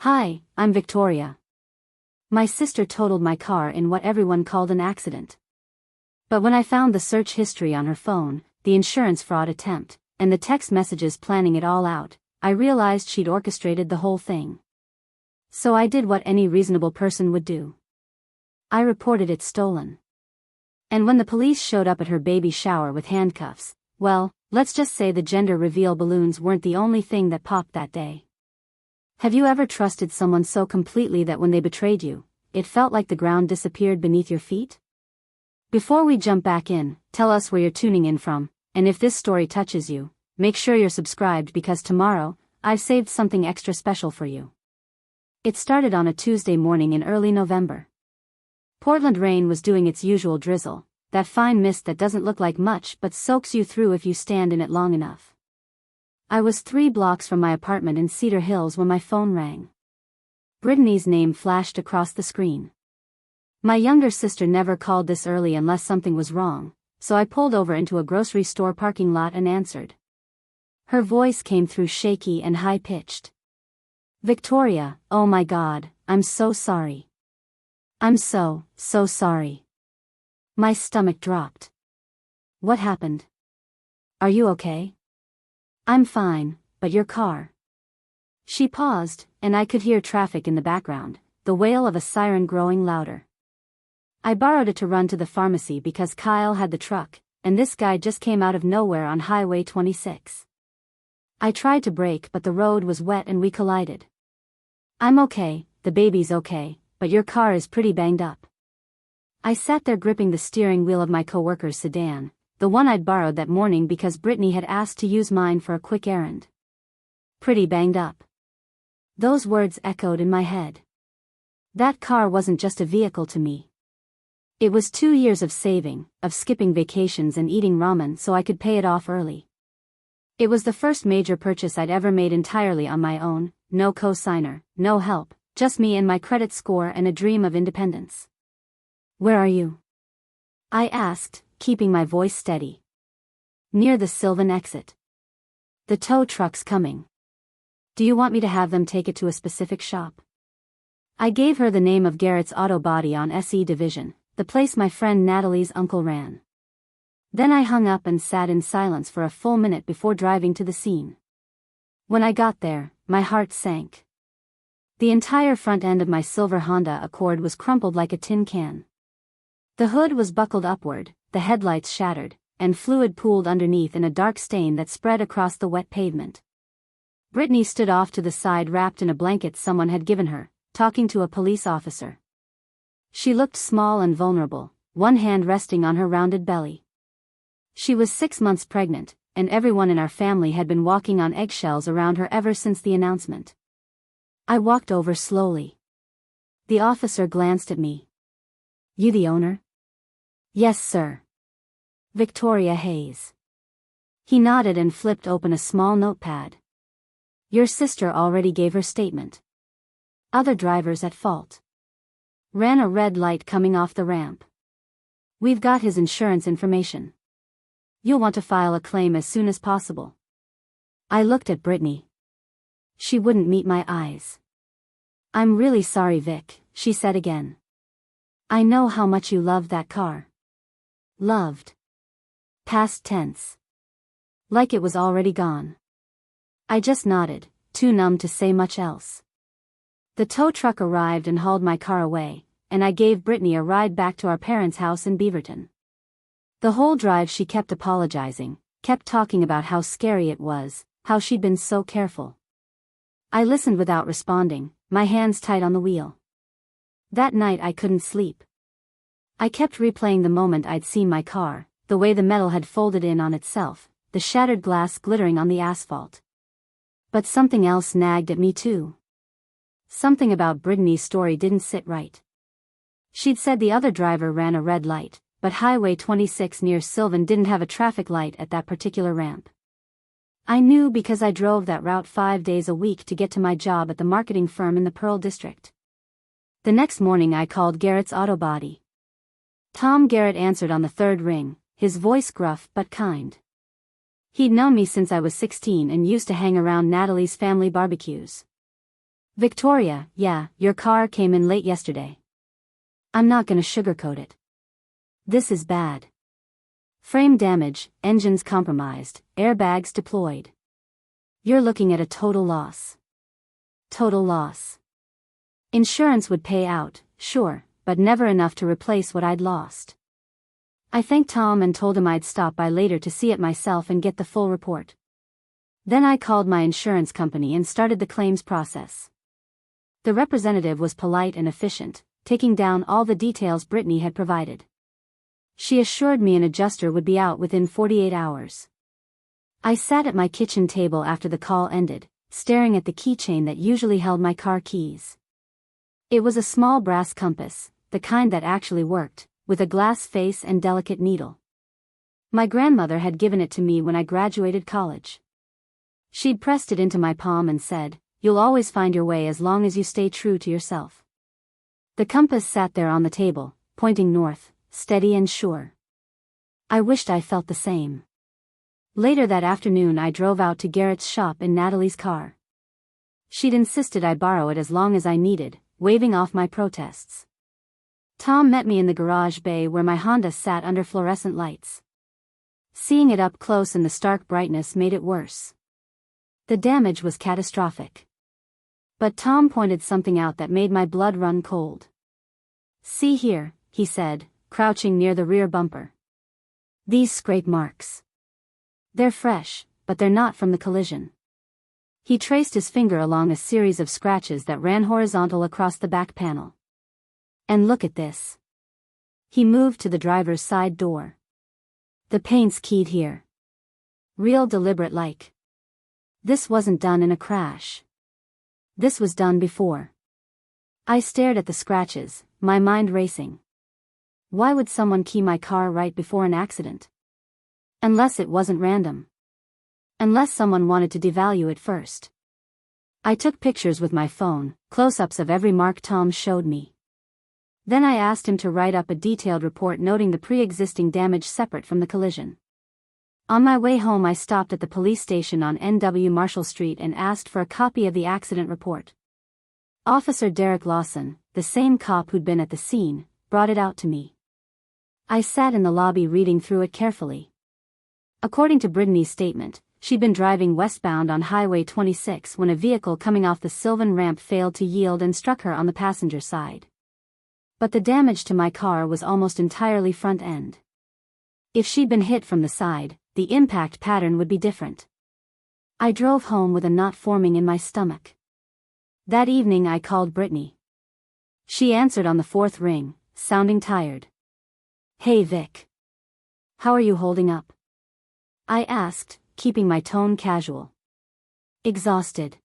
Hi, I'm Victoria. My sister totaled my car in what everyone called an accident. But when I found the search history on her phone, the insurance fraud attempt, and the text messages planning it all out, I realized she'd orchestrated the whole thing. So I did what any reasonable person would do. I reported it stolen. And when the police showed up at her baby shower with handcuffs, well, let's just say the gender reveal balloons weren't the only thing that popped that day. Have you ever trusted someone so completely that when they betrayed you, it felt like the ground disappeared beneath your feet? Before we jump back in, tell us where you're tuning in from, and if this story touches you, make sure you're subscribed because tomorrow, I've saved something extra special for you. It started on a Tuesday morning in early November. Portland rain was doing its usual drizzle, that fine mist that doesn't look like much but soaks you through if you stand in it long enough. I was 3 blocks from my apartment in Cedar Hills when my phone rang. Brittany's name flashed across the screen. My younger sister never called this early unless something was wrong, so I pulled over into a grocery store parking lot and answered. Her voice came through shaky and high-pitched. Victoria, oh my God, I'm so sorry. I'm so sorry. My stomach dropped. What happened? Are you okay? I'm fine, but your car. She paused, and I could hear traffic in the background, the wail of a siren growing louder. I borrowed it to run to the pharmacy because Kyle had the truck, and this guy just came out of nowhere on Highway 26. I tried to brake but the road was wet and we collided. I'm okay, the baby's okay, but your car is pretty banged up. I sat there gripping the steering wheel of my coworker's sedan, the one I'd borrowed that morning because Brittany had asked to use mine for a quick errand. Pretty banged up. Those words echoed in my head. That car wasn't just a vehicle to me. It was 2 years of saving, of skipping vacations and eating ramen so I could pay it off early. It was the first major purchase I'd ever made entirely on my own, no co-signer, no help, just me and my credit score and a dream of independence. Where are you? I asked, keeping my voice steady. Near the Sylvan exit. The tow truck's coming. Do you want me to have them take it to a specific shop? I gave her the name of Garrett's Auto Body on SE Division, the place my friend Natalie's uncle ran. Then I hung up and sat in silence for a full minute before driving to the scene. When I got there, my heart sank. The entire front end of my silver Honda Accord was crumpled like a tin can. The hood was buckled upward, the headlights shattered, and fluid pooled underneath in a dark stain that spread across the wet pavement. Brittany stood off to the side wrapped in a blanket someone had given her, talking to a police officer. She looked small and vulnerable, one hand resting on her rounded belly. She was 6 months pregnant, and everyone in our family had been walking on eggshells around her ever since the announcement. I walked over slowly. The officer glanced at me. You the owner? Yes, sir. Victoria Hayes. He nodded and flipped open a small notepad. Your sister already gave her statement. Other drivers at fault. Ran a red light coming off the ramp. We've got his insurance information. You'll want to file a claim as soon as possible. I looked at Brittany. She wouldn't meet my eyes. I'm really sorry, Vic, she said again. I know how much you loved that car. Loved. Past tense. Like it was already gone. I just nodded, too numb to say much else. The tow truck arrived and hauled my car away, and I gave Brittany a ride back to our parents' house in Beaverton. The whole drive she kept apologizing, kept talking about how scary it was, how she'd been so careful. I listened without responding, my hands tight on the wheel. That night I couldn't sleep. I kept replaying the moment I'd seen my car, the way the metal had folded in on itself, the shattered glass glittering on the asphalt. But something else nagged at me too. Something about Brittany's story didn't sit right. She'd said the other driver ran a red light, but Highway 26 near Sylvan didn't have a traffic light at that particular ramp. I knew because I drove that route 5 days a week to get to my job at the marketing firm in the Pearl District. The next morning I called Garrett's Auto Body. Tom Garrett answered on the third ring, his voice gruff but kind. He'd known me since I was 16 and used to hang around Natalie's family barbecues. Victoria, yeah, your car came in late yesterday. I'm not gonna sugarcoat it. This is bad. Frame damage, engines compromised, airbags deployed. You're looking at a total loss. Total loss. Insurance would pay out, sure, but never enough to replace what I'd lost. I thanked Tom and told him I'd stop by later to see it myself and get the full report. Then I called my insurance company and started the claims process. The representative was polite and efficient, taking down all the details Brittany had provided. She assured me an adjuster would be out within 48 hours. I sat at my kitchen table after the call ended, staring at the keychain that usually held my car keys. It was a small brass compass, the kind that actually worked, with a glass face and delicate needle. My grandmother had given it to me when I graduated college. She'd pressed it into my palm and said, "You'll always find your way as long as you stay true to yourself." The compass sat there on the table, pointing north, steady and sure. I wished I felt the same. Later that afternoon I drove out to Garrett's shop in Natalie's car. She'd insisted I borrow it as long as I needed, waving off my protests. Tom met me in the garage bay where my Honda sat under fluorescent lights. Seeing it up close in the stark brightness made it worse. The damage was catastrophic. But Tom pointed something out that made my blood run cold. "See here," he said, crouching near the rear bumper. "These scrape marks. They're fresh, but they're not from the collision." He traced his finger along a series of scratches that ran horizontal across the back panel. "And look at this." He moved to the driver's side door. "The paint's keyed here. Real deliberate like. This wasn't done in a crash. This was done before." I stared at the scratches, my mind racing. Why would someone key my car right before an accident? Unless it wasn't random. Unless someone wanted to devalue it first. I took pictures with my phone, close-ups of every mark Tom showed me. Then I asked him to write up a detailed report noting the pre-existing damage separate from the collision. On my way home I stopped at the police station on NW Marshall Street and asked for a copy of the accident report. Officer Derek Lawson, the same cop who'd been at the scene, brought it out to me. I sat in the lobby reading through it carefully. According to Brittany's statement, she'd been driving westbound on Highway 26 when a vehicle coming off the Sylvan ramp failed to yield and struck her on the passenger side. But the damage to my car was almost entirely front end. If she'd been hit from the side, the impact pattern would be different. I drove home with a knot forming in my stomach. That evening I called Brittany. She answered on the fourth ring, sounding tired. "Hey Vic. How are you holding up?" I asked, keeping my tone casual. "Exhausted.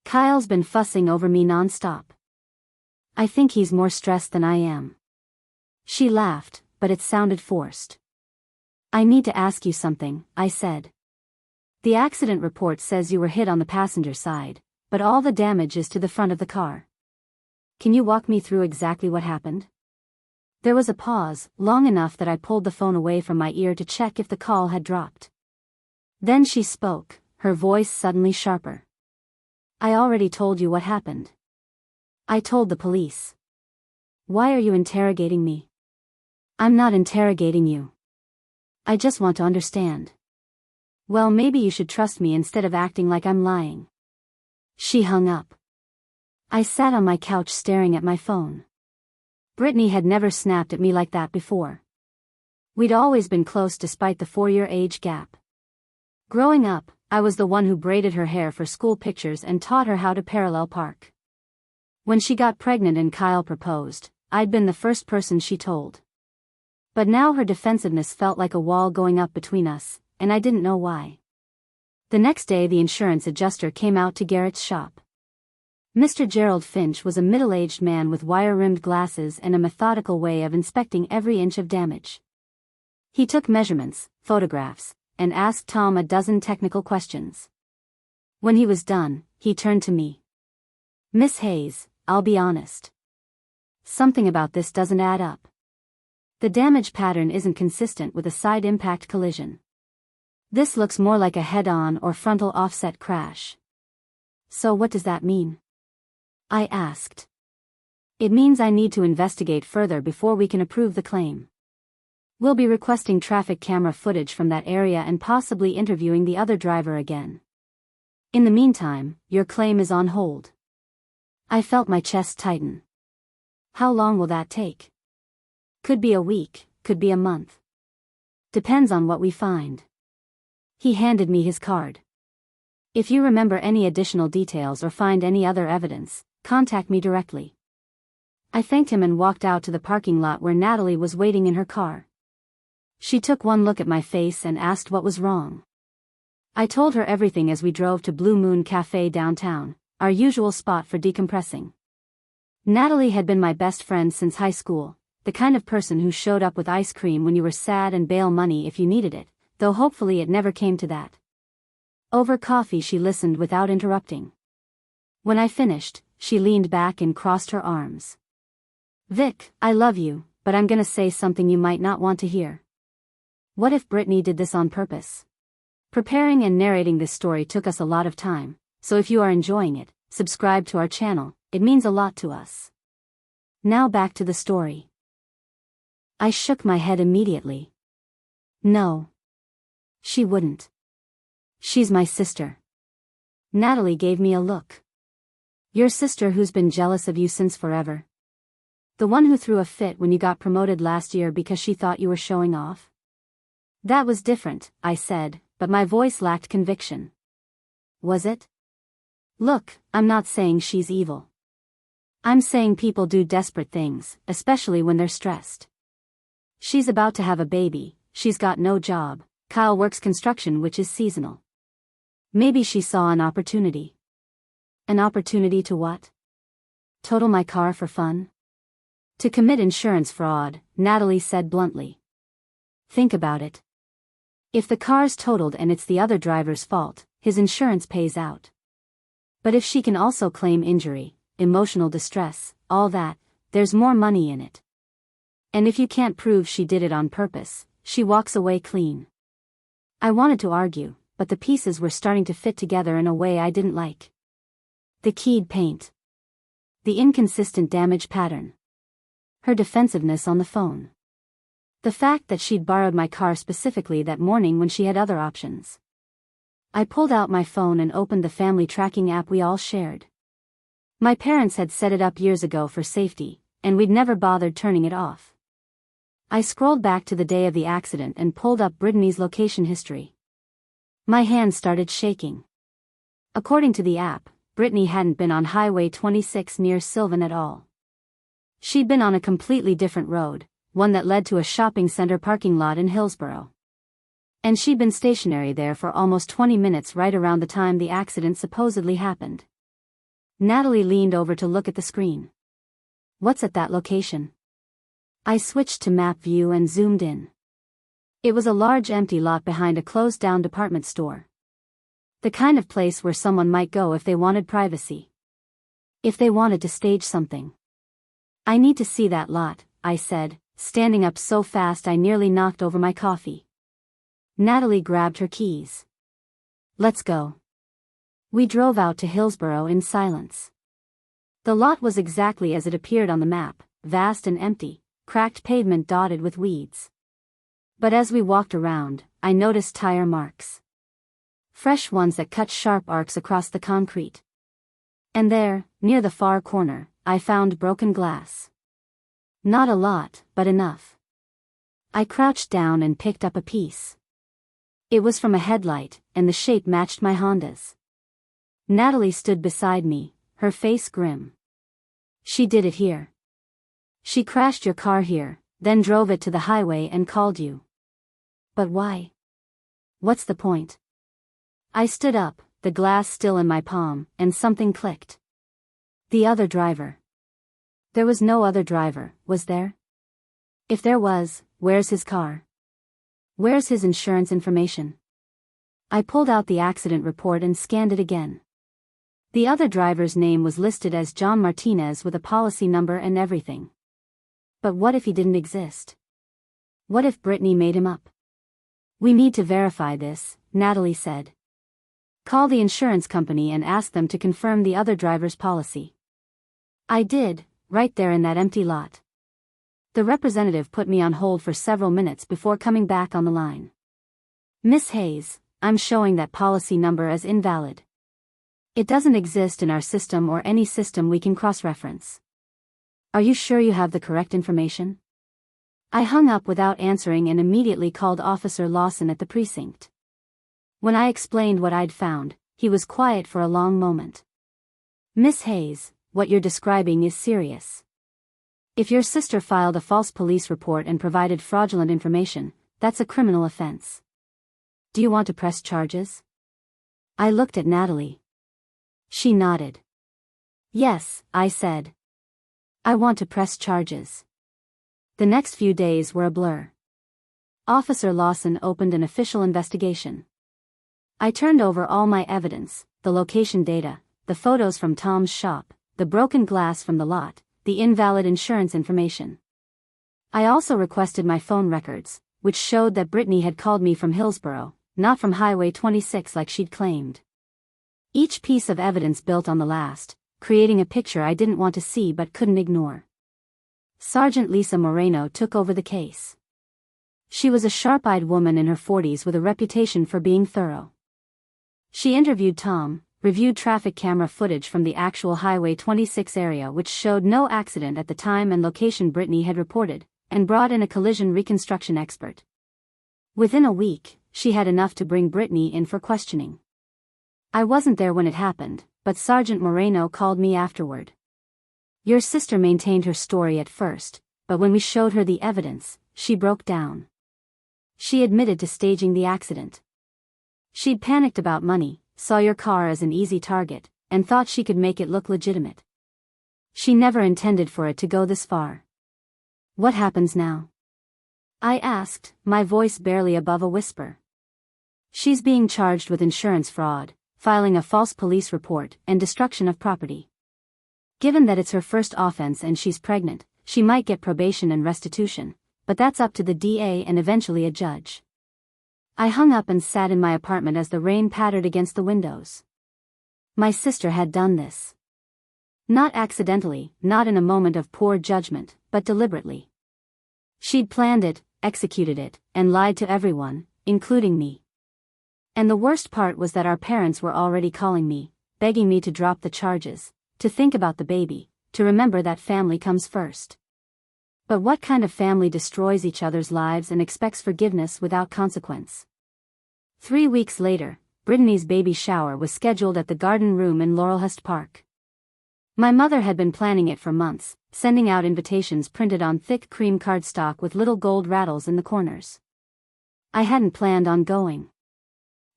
Kyle's been fussing over me non-stop. I think he's more stressed than I am." She laughed, but it sounded forced. "I need to ask you something," I said. "The accident report says you were hit on the passenger side, but all the damage is to the front of the car. Can you walk me through exactly what happened?" There was a pause, long enough that I pulled the phone away from my ear to check if the call had dropped. Then she spoke, her voice suddenly sharper. "I already told you what happened. I told the police." "Why are you interrogating me?" "I'm not interrogating you. I just want to understand." "Well, maybe you should trust me instead of acting like I'm lying." She hung up. I sat on my couch staring at my phone. Brittany had never snapped at me like that before. We'd always been close despite the 4-year age gap. Growing up, I was the one who braided her hair for school pictures and taught her how to parallel park. When she got pregnant and Kyle proposed, I'd been the first person she told. But now her defensiveness felt like a wall going up between us, and I didn't know why. The next day the insurance adjuster came out to Garrett's shop. Mr. Gerald Finch was a middle-aged man with wire-rimmed glasses and a methodical way of inspecting every inch of damage. He took measurements, photographs, and asked Tom a dozen technical questions. When he was done, he turned to me. "Miss Hayes, I'll be honest. Something about this doesn't add up. The damage pattern isn't consistent with a side impact collision. This looks more like a head-on or frontal offset crash. So what does that mean?" I asked. It means I need to investigate further before we can approve the claim. We'll be requesting traffic camera footage from that area and possibly interviewing the other driver again. In the meantime, your claim is on hold. I felt my chest tighten. How long will that take? Could be a week, could be a month. Depends on what we find. He handed me his card. If you remember any additional details or find any other evidence, contact me directly. I thanked him and walked out to the parking lot where Natalie was waiting in her car. She took one look at my face and asked what was wrong. I told her everything as we drove to Blue Moon Cafe downtown, our usual spot for decompressing. Natalie had been my best friend since high school, the kind of person who showed up with ice cream when you were sad and bail money if you needed it, though hopefully it never came to that. Over coffee she listened without interrupting. When I finished, she leaned back and crossed her arms. Vic, I love you, but I'm gonna say something you might not want to hear. What if Brittany did this on purpose? Preparing and narrating this story took us a lot of time, so if you are enjoying it, subscribe to our channel, it means a lot to us. Now back to the story. I shook my head immediately. No. She wouldn't. She's my sister. Natalie gave me a look. Your sister who's been jealous of you since forever? The one who threw a fit when you got promoted last year because she thought you were showing off? That was different, I said, but my voice lacked conviction. Was it? Look, I'm not saying she's evil. I'm saying people do desperate things, especially when they're stressed. She's about to have a baby, she's got no job, Kyle works construction which is seasonal. Maybe she saw an opportunity. An opportunity to what? Total my car for fun? To commit insurance fraud, Natalie said bluntly. Think about it. If the car's totaled and it's the other driver's fault, his insurance pays out. But if she can also claim injury, emotional distress, all that, there's more money in it. And if you can't prove she did it on purpose, she walks away clean. I wanted to argue, but the pieces were starting to fit together in a way I didn't like. The keyed paint. The inconsistent damage pattern. Her defensiveness on the phone. The fact that she'd borrowed my car specifically that morning when she had other options. I pulled out my phone and opened the family tracking app we all shared. My parents had set it up years ago for safety, and we'd never bothered turning it off. I scrolled back to the day of the accident and pulled up Brittany's location history. My hand started shaking. According to the app, Brittany hadn't been on Highway 26 near Sylvan at all. She'd been on a completely different road, one that led to a shopping center parking lot in Hillsborough. And she'd been stationary there for almost 20 minutes right around the time the accident supposedly happened. Natalie leaned over to look at the screen. What's at that location? I switched to map view and zoomed in. It was a large empty lot behind a closed-down department store. The kind of place where someone might go if they wanted privacy. If they wanted to stage something. I need to see that lot, I said, standing up so fast I nearly knocked over my coffee. Natalie grabbed her keys. Let's go. We drove out to Hillsborough in silence. The lot was exactly as it appeared on the map, vast and empty, cracked pavement dotted with weeds. But as we walked around, I noticed tire marks. Fresh ones that cut sharp arcs across the concrete. And there, near the far corner, I found broken glass. Not a lot, but enough. I crouched down and picked up a piece. It was from a headlight, and the shape matched my Honda's. Natalie stood beside me, her face grim. She did it here. She crashed your car here, then drove it to the highway and called you. But why? What's the point? I stood up, the glass still in my palm, and something clicked. The other driver. There was no other driver, was there? If there was, where's his car? Where's his insurance information? I pulled out the accident report and scanned it again. The other driver's name was listed as John Martinez with a policy number and everything. But what if he didn't exist? What if Brittany made him up? We need to verify this, Natalie said. Call the insurance company and ask them to confirm the other driver's policy. I did, right there in that empty lot. The representative put me on hold for several minutes before coming back on the line. Miss Hayes, I'm showing that policy number as invalid. It doesn't exist in our system or any system we can cross-reference. Are you sure you have the correct information? I hung up without answering and immediately called Officer Lawson at the precinct. When I explained what I'd found, he was quiet for a long moment. Miss Hayes, what you're describing is serious. If your sister filed a false police report and provided fraudulent information, that's a criminal offense. Do you want to press charges? I looked at Natalie. She nodded. Yes, I said. I want to press charges. The next few days were a blur. Officer Lawson opened an official investigation. I turned over all my evidence, the location data, the photos from Tom's shop, the broken glass from the lot, the invalid insurance information. I also requested my phone records, which showed that Brittany had called me from Hillsborough, not from Highway 26 like she'd claimed. Each piece of evidence built on the last, creating a picture I didn't want to see but couldn't ignore. Sergeant Lisa Moreno took over the case. She was a sharp-eyed woman in her 40s with a reputation for being thorough. She interviewed Tom, reviewed traffic camera footage from the actual Highway 26 area which showed no accident at the time and location Brittany had reported, and brought in a collision reconstruction expert. Within a week, she had enough to bring Brittany in for questioning. I wasn't there when it happened, but Sergeant Moreno called me afterward. Your sister maintained her story at first, but when we showed her the evidence, she broke down. She admitted to staging the accident. She'd panicked about money, saw your car as an easy target, and thought she could make it look legitimate. She never intended for it to go this far. What happens now? I asked, my voice barely above a whisper. She's being charged with insurance fraud, filing a false police report, and destruction of property. Given that it's her first offense and she's pregnant, she might get probation and restitution, but that's up to the DA and eventually a judge. I hung up and sat in my apartment as the rain pattered against the windows. My sister had done this. Not accidentally, not in a moment of poor judgment, but deliberately. She'd planned it, executed it, and lied to everyone, including me. And the worst part was that our parents were already calling me, begging me to drop the charges, to think about the baby, to remember that family comes first. But what kind of family destroys each other's lives and expects forgiveness without consequence? 3 weeks later, Brittany's baby shower was scheduled at the garden room in Laurelhurst Park. My mother had been planning it for months, sending out invitations printed on thick cream cardstock with little gold rattles in the corners. I hadn't planned on going.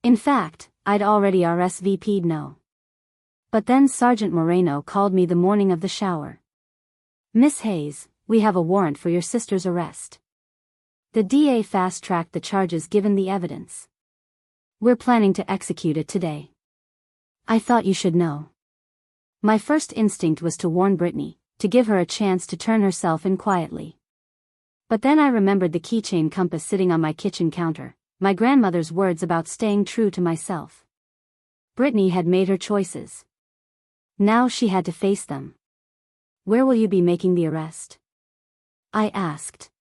In fact, I'd already RSVP'd no. But then Sergeant Moreno called me the morning of the shower. Miss Hayes, we have a warrant for your sister's arrest. The DA fast-tracked the charges given the evidence. We're planning to execute it today. I thought you should know. My first instinct was to warn Brittany, to give her a chance to turn herself in quietly. But then I remembered the keychain compass sitting on my kitchen counter, my grandmother's words about staying true to myself. Brittany had made her choices. Now she had to face them. Where will you be making the arrest? I asked.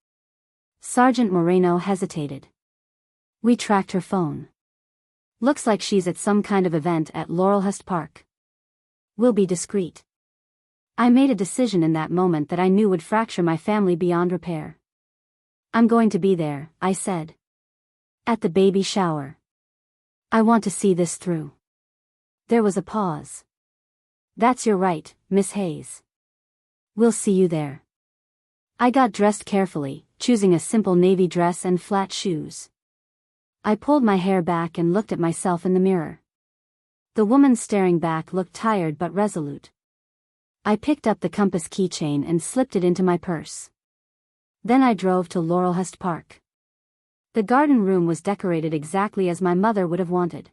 Sergeant Moreno hesitated. We tracked her phone. Looks like she's at some kind of event at Laurelhurst Park. We'll be discreet. I made a decision in that moment that I knew would fracture my family beyond repair. I'm going to be there, I said. At the baby shower. I want to see this through. There was a pause. That's your right, Miss Hayes. We'll see you there. I got dressed carefully, choosing a simple navy dress and flat shoes. I pulled my hair back and looked at myself in the mirror. The woman staring back looked tired but resolute. I picked up the compass keychain and slipped it into my purse. Then I drove to Laurelhurst Park. The garden room was decorated exactly as my mother would have wanted.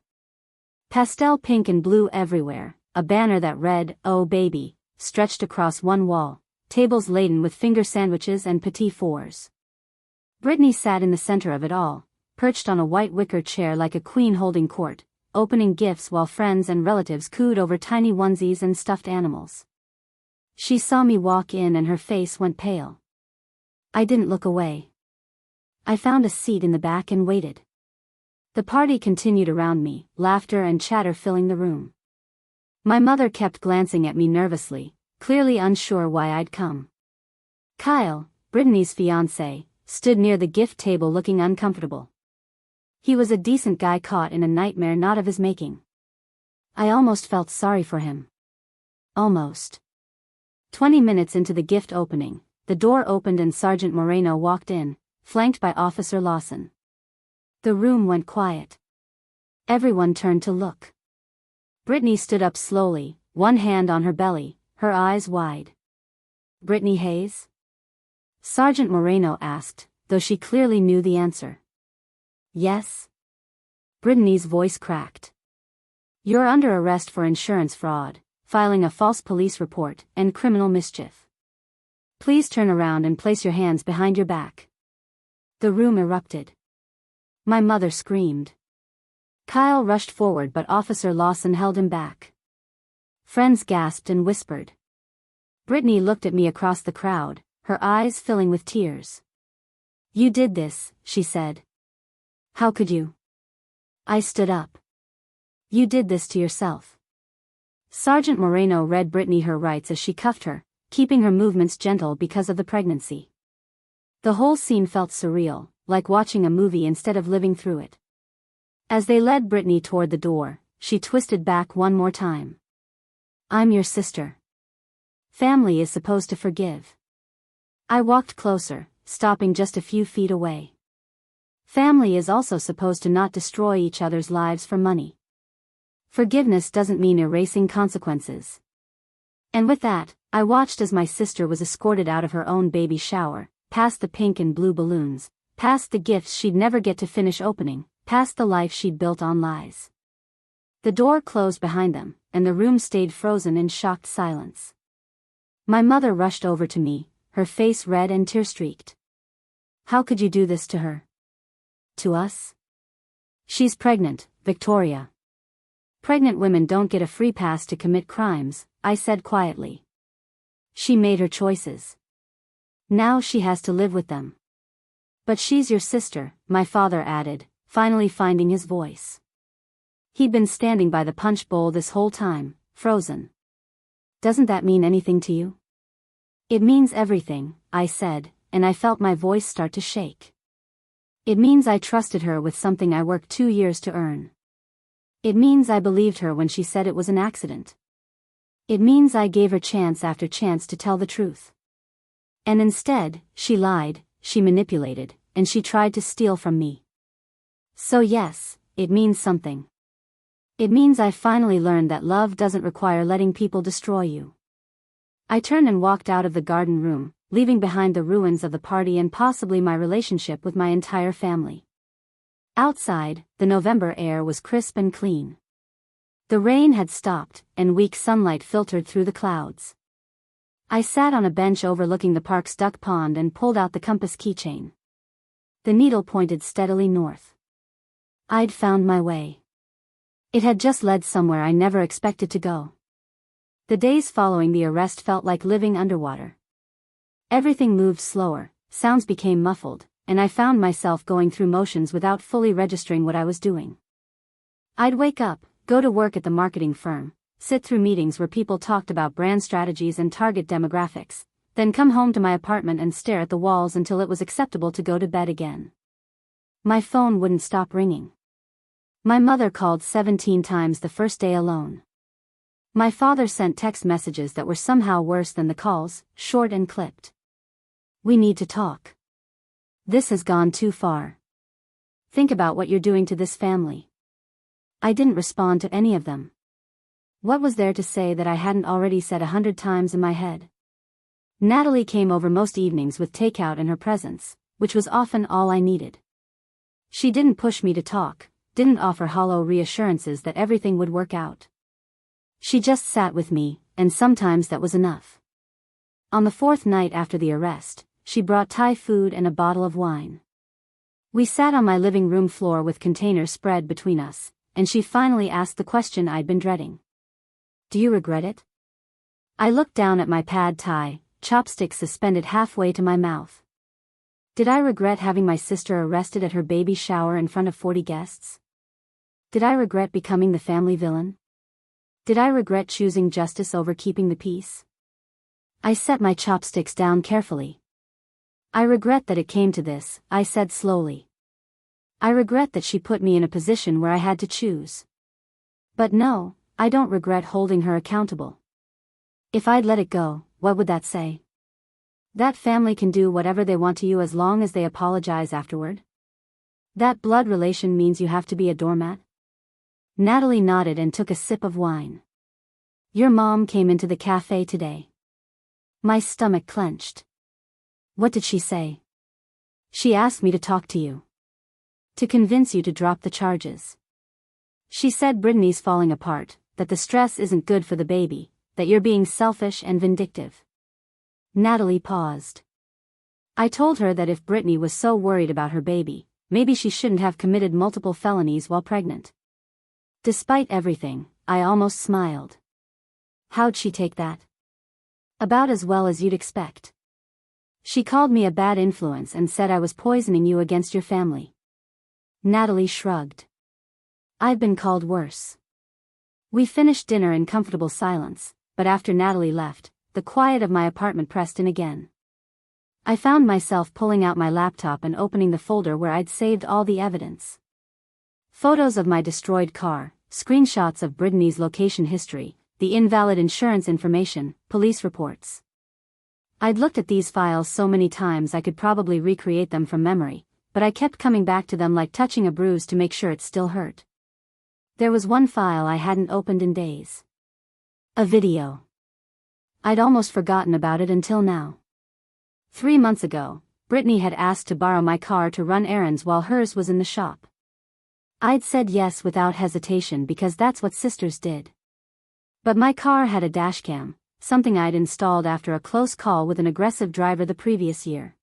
Pastel pink and blue everywhere, a banner that read, "Oh baby," stretched across one wall, tables laden with finger sandwiches and petit fours. Brittany sat in the center of it all, perched on a white wicker chair like a queen holding court, opening gifts while friends and relatives cooed over tiny onesies and stuffed animals. She saw me walk in and her face went pale. I didn't look away. I found a seat in the back and waited. The party continued around me, laughter and chatter filling the room. My mother kept glancing at me nervously, clearly unsure why I'd come. Kyle, Brittany's fiancé, stood near the gift table looking uncomfortable. He was a decent guy caught in a nightmare not of his making. I almost felt sorry for him. Almost. 20 minutes into the gift opening, the door opened and Sergeant Moreno walked in, flanked by Officer Lawson. The room went quiet. Everyone turned to look. Brittany stood up slowly, one hand on her belly, her eyes wide. "Brittany Hayes?" Sergeant Moreno asked, though she clearly knew the answer. "Yes?" Brittany's voice cracked. "You're under arrest for insurance fraud, filing a false police report, and criminal mischief. Please turn around and place your hands behind your back." The room erupted. My mother screamed. Kyle rushed forward but Officer Lawson held him back. Friends gasped and whispered. Brittany looked at me across the crowd, her eyes filling with tears. "You did this," she said. "How could you?" I stood up. "You did this to yourself." Sergeant Moreno read Brittany her rights as she cuffed her, keeping her movements gentle because of the pregnancy. The whole scene felt surreal, like watching a movie instead of living through it. As they led Brittany toward the door, she twisted back one more time. "I'm your sister. Family is supposed to forgive." I walked closer, stopping just a few feet away. Family is also supposed to not destroy each other's lives for money. Forgiveness doesn't mean erasing consequences. And with that, I watched as my sister was escorted out of her own baby shower, past the pink and blue balloons, past the gifts she'd never get to finish opening, past the life she'd built on lies. The door closed behind them, and the room stayed frozen in shocked silence. My mother rushed over to me, her face red and tear-streaked. "How could you do this to her?" "To us?" "She's pregnant, Victoria." "Pregnant women don't get a free pass to commit crimes," I said quietly. "She made her choices. Now she has to live with them." "But she's your sister," my father added, finally finding his voice. He'd been standing by the punch bowl this whole time, frozen. "Doesn't that mean anything to you?" "It means everything," I said, and I felt my voice start to shake. "It means I trusted her with something I worked 2 years to earn. It means I believed her when she said it was an accident. It means I gave her chance after chance to tell the truth. And instead, she lied, she manipulated, and she tried to steal from me. So yes, it means something. It means I finally learned that love doesn't require letting people destroy you." I turned and walked out of the garden room, leaving behind the ruins of the party and possibly my relationship with my entire family. Outside, the November air was crisp and clean. The rain had stopped, and weak sunlight filtered through the clouds. I sat on a bench overlooking the park's duck pond and pulled out the compass keychain. The needle pointed steadily north. I'd found my way. It had just led somewhere I never expected to go. The days following the arrest felt like living underwater. Everything moved slower, sounds became muffled, and I found myself going through motions without fully registering what I was doing. I'd wake up, go to work at the marketing firm, sit through meetings where people talked about brand strategies and target demographics, then come home to my apartment and stare at the walls until it was acceptable to go to bed again. My phone wouldn't stop ringing. My mother called 17 times the first day alone. My father sent text messages that were somehow worse than the calls, short and clipped. "We need to talk. This has gone too far. Think about what you're doing to this family." I didn't respond to any of them. What was there to say that I hadn't already said 100 times in my head? Natalie came over most evenings with takeout in her presence, which was often all I needed. She didn't push me to talk, didn't offer hollow reassurances that everything would work out. She just sat with me, and sometimes that was enough. On the 4th night after the arrest, she brought Thai food and a bottle of wine. We sat on my living room floor with containers spread between us, and she finally asked the question I'd been dreading. "Do you regret it?" I looked down at my pad thai, chopsticks suspended halfway to my mouth. Did I regret having my sister arrested at her baby shower in front of 40 guests? Did I regret becoming the family villain? Did I regret choosing justice over keeping the peace? I set my chopsticks down carefully. I regret that it came to this, I said slowly. I regret that she put me in a position where I had to choose. But no, I don't regret holding her accountable. If I'd let it go, what would that say? That family can do whatever they want to you as long as they apologize afterward? That blood relation means you have to be a doormat? Natalie nodded and took a sip of wine. Your mom came into the cafe today. My stomach clenched. What did she say? She asked me to talk to you. To convince you to drop the charges. She said Brittany's falling apart, that the stress isn't good for the baby, that you're being selfish and vindictive. Natalie paused. I told her that if Brittany was so worried about her baby, maybe she shouldn't have committed multiple felonies while pregnant. Despite everything, I almost smiled. How'd she take that? About as well as you'd expect. She called me a bad influence and said I was poisoning you against your family. Natalie shrugged. I've been called worse. We finished dinner in comfortable silence, but after Natalie left, the quiet of my apartment pressed in again. I found myself pulling out my laptop and opening the folder where I'd saved all the evidence. Photos of my destroyed car, screenshots of Brittany's location history, the invalid insurance information, police reports. I'd looked at these files so many times I could probably recreate them from memory, but I kept coming back to them like touching a bruise to make sure it still hurt. There was one file I hadn't opened in days. A video. I'd almost forgotten about it until now. 3 months ago, Brittany had asked to borrow my car to run errands while hers was in the shop. I'd said yes without hesitation because that's what sisters did. But my car had a dashcam, something I'd installed after a close call with an aggressive driver the previous year.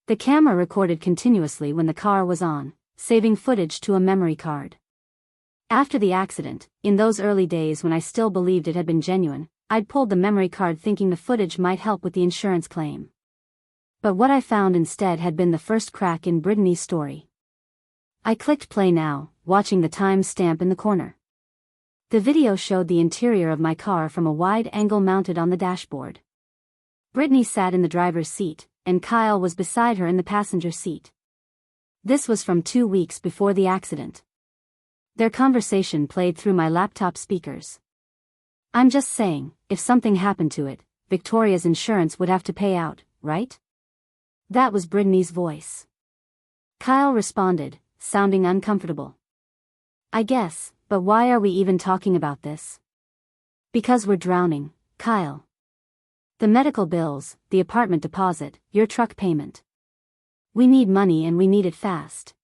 The camera recorded continuously when the car was on, saving footage to a memory card. After the accident, in those early days when I still believed it had been genuine, I'd pulled the memory card thinking the footage might help with the insurance claim. But what I found instead had been the first crack in Brittany's story. I clicked play now, watching the time stamp in the corner. The video showed the interior of my car from a wide angle mounted on the dashboard. Brittany sat in the driver's seat, and Kyle was beside her in the passenger seat. This was from 2 weeks before the accident. Their conversation played through my laptop speakers. I'm just saying, if something happened to it, Victoria's insurance would have to pay out, right? That was Brittany's voice. Kyle responded, sounding uncomfortable. I guess, but why are we even talking about this? Because we're drowning, Kyle. The medical bills, the apartment deposit, your truck payment. We need money and we need it fast.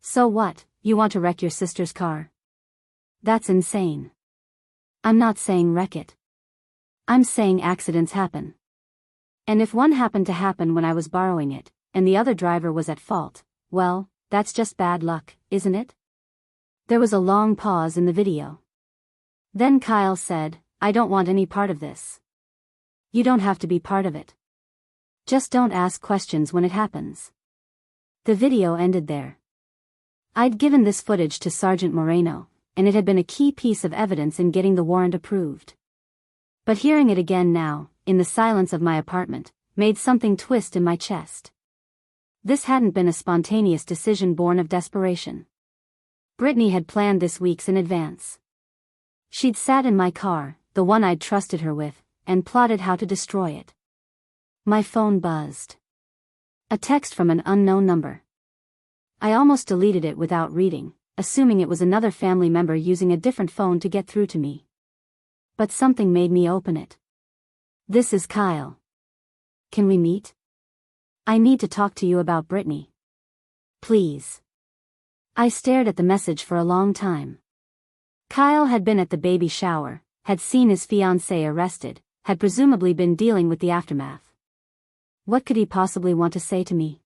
So what, you want to wreck your sister's car? That's insane. I'm not saying wreck it. I'm saying accidents happen. And if one happened to happen when I was borrowing it, and the other driver was at fault, well, that's just bad luck, isn't it? There was a long pause in the video. Then Kyle said, I don't want any part of this. You don't have to be part of it. Just don't ask questions when it happens. The video ended there. I'd given this footage to Sergeant Moreno, and it had been a key piece of evidence in getting the warrant approved. But hearing it again now, in the silence of my apartment, made something twist in my chest. This hadn't been a spontaneous decision born of desperation. Brittany had planned this weeks in advance. She'd sat in my car, the one I'd trusted her with, and plotted how to destroy it. My phone buzzed. A text from an unknown number. I almost deleted it without reading, assuming it was another family member using a different phone to get through to me. But something made me open it. This is Kyle. Can we meet? I need to talk to you about Brittany. Please. I stared at the message for a long time. Kyle had been at the baby shower, had seen his fiancée arrested, had presumably been dealing with the aftermath. What could he possibly want to say to me?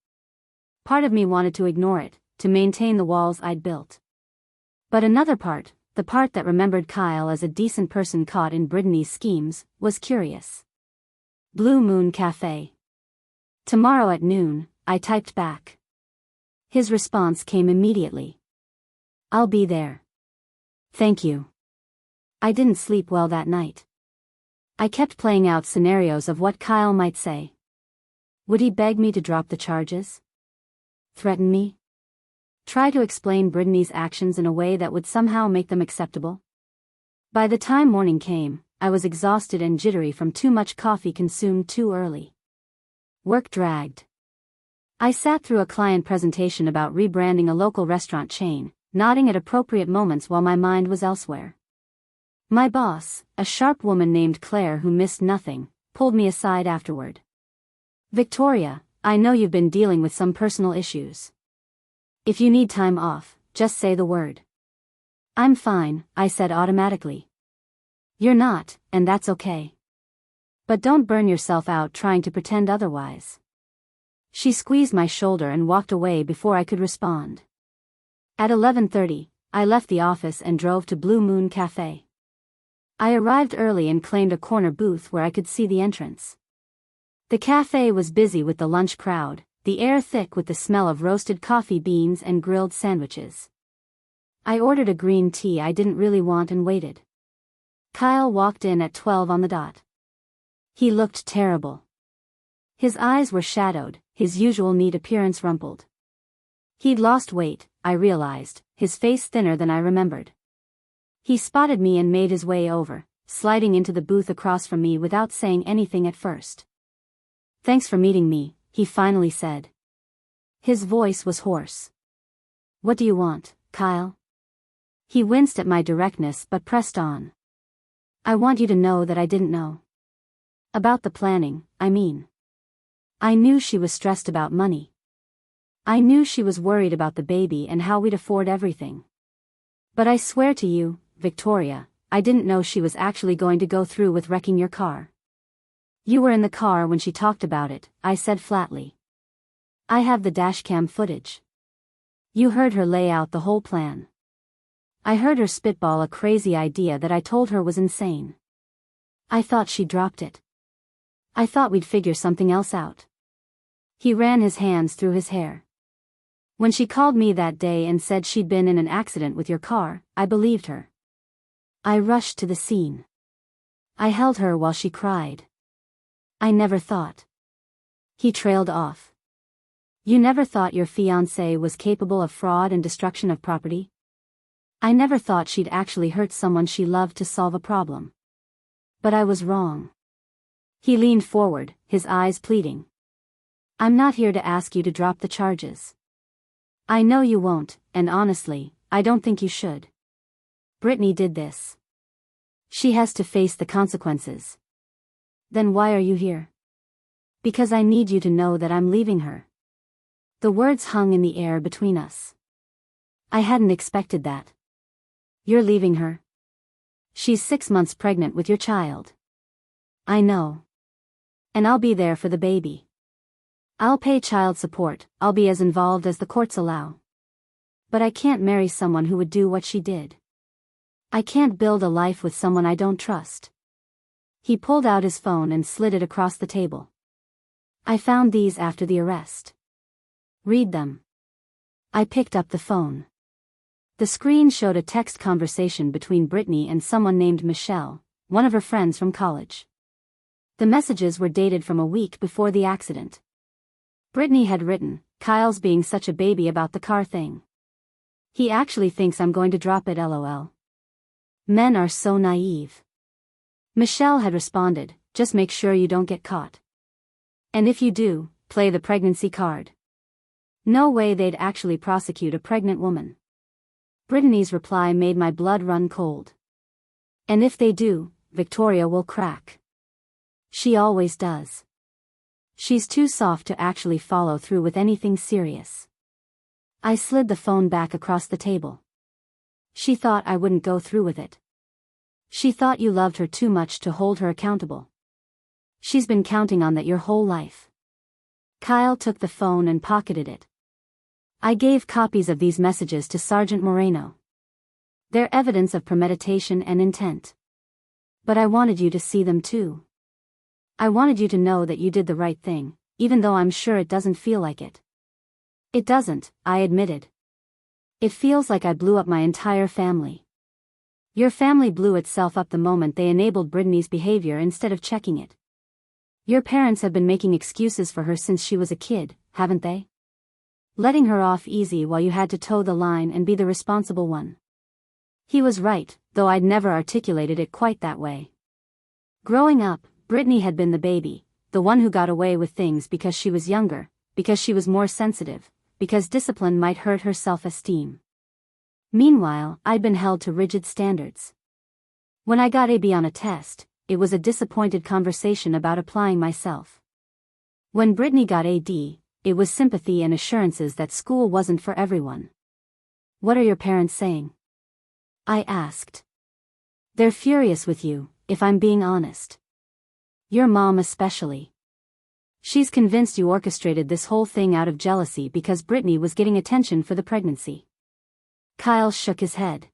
Part of me wanted to ignore it, to maintain the walls I'd built. But another part, the part that remembered Kyle as a decent person caught in Brittany's schemes, was curious. Blue Moon Cafe. Tomorrow at noon, I typed back. His response came immediately. I'll be there. Thank you. I didn't sleep well that night. I kept playing out scenarios of what Kyle might say. Would he beg me to drop the charges? Threaten me? Try to explain Brittany's actions in a way that would somehow make them acceptable? By the time morning came, I was exhausted and jittery from too much coffee consumed too early. Work dragged. I sat through a client presentation about rebranding a local restaurant chain, nodding at appropriate moments while my mind was elsewhere. My boss, a sharp woman named Claire who missed nothing, pulled me aside afterward. Victoria, I know you've been dealing with some personal issues. If you need time off, just say the word. I'm fine, I said automatically. You're not, and that's okay. But don't burn yourself out trying to pretend otherwise. She squeezed my shoulder and walked away before I could respond. At 11:30, I left the office and drove to Blue Moon Cafe. I arrived early and claimed a corner booth where I could see the entrance. The cafe was busy with the lunch crowd, the air thick with the smell of roasted coffee beans and grilled sandwiches. I ordered a green tea I didn't really want and waited. Kyle walked in at 12 on the dot. He looked terrible. His eyes were shadowed, his usual neat appearance rumpled. He'd lost weight, I realized, his face thinner than I remembered. He spotted me and made his way over, sliding into the booth across from me without saying anything at first. Thanks for meeting me, he finally said. His voice was hoarse. What do you want, Kyle? He winced at my directness but pressed on. I want you to know that I didn't know. About the planning, I mean. I knew she was stressed about money. I knew she was worried about the baby and how we'd afford everything. But I swear to you, Victoria, I didn't know she was actually going to go through with wrecking your car. You were in the car when she talked about it, I said flatly. I have the dashcam footage. You heard her lay out the whole plan. I heard her spitball a crazy idea that I told her was insane. I thought she dropped it. I thought we'd figure something else out. He ran his hands through his hair. When she called me that day and said she'd been in an accident with your car, I believed her. I rushed to the scene. I held her while she cried. I never thought. He trailed off. You never thought your fiancé was capable of fraud and destruction of property? I never thought she'd actually hurt someone she loved to solve a problem. But I was wrong. He leaned forward, his eyes pleading. I'm not here to ask you to drop the charges. I know you won't, and honestly, I don't think you should. Brittany did this. She has to face the consequences. Then why are you here? Because I need you to know that I'm leaving her. The words hung in the air between us. I hadn't expected that. You're leaving her? She's 6 months pregnant with your child. I know. And I'll be there for the baby. I'll pay child support, I'll be as involved as the courts allow. But I can't marry someone who would do what she did. I can't build a life with someone I don't trust. He pulled out his phone and slid it across the table. I found these after the arrest. Read them. I picked up the phone. The screen showed a text conversation between Brittany and someone named Michelle, one of her friends from college. The messages were dated from a week before the accident. Brittany had written, Kyle's being such a baby about the car thing. He actually thinks I'm going to drop it, lol. Men are so naive. Michelle had responded, just make sure you don't get caught. And if you do, play the pregnancy card. No way they'd actually prosecute a pregnant woman. Brittany's reply made my blood run cold. And if they do, Victoria will crack. She always does. She's too soft to actually follow through with anything serious. I slid the phone back across the table. She thought I wouldn't go through with it. She thought you loved her too much to hold her accountable. She's been counting on that your whole life. Kyle took the phone and pocketed it. I gave copies of these messages to Sergeant Moreno. They're evidence of premeditation and intent. But I wanted you to see them too. I wanted you to know that you did the right thing, even though I'm sure it doesn't feel like it. It doesn't, I admitted. It feels like I blew up my entire family. Your family blew itself up the moment they enabled Brittany's behavior instead of checking it. Your parents have been making excuses for her since she was a kid, haven't they? Letting her off easy while you had to toe the line and be the responsible one. He was right, though I'd never articulated it quite that way. Growing up, Brittany had been the baby, the one who got away with things because she was younger, because she was more sensitive, because discipline might hurt her self-esteem. Meanwhile, I'd been held to rigid standards. When I got a B on a test, it was a disappointed conversation about applying myself. When Brittany got a D, it was sympathy and assurances that school wasn't for everyone. What are your parents saying? I asked. They're furious with you, if I'm being honest. Your mom especially. She's convinced you orchestrated this whole thing out of jealousy because Brittany was getting attention for the pregnancy. Kyle shook his head.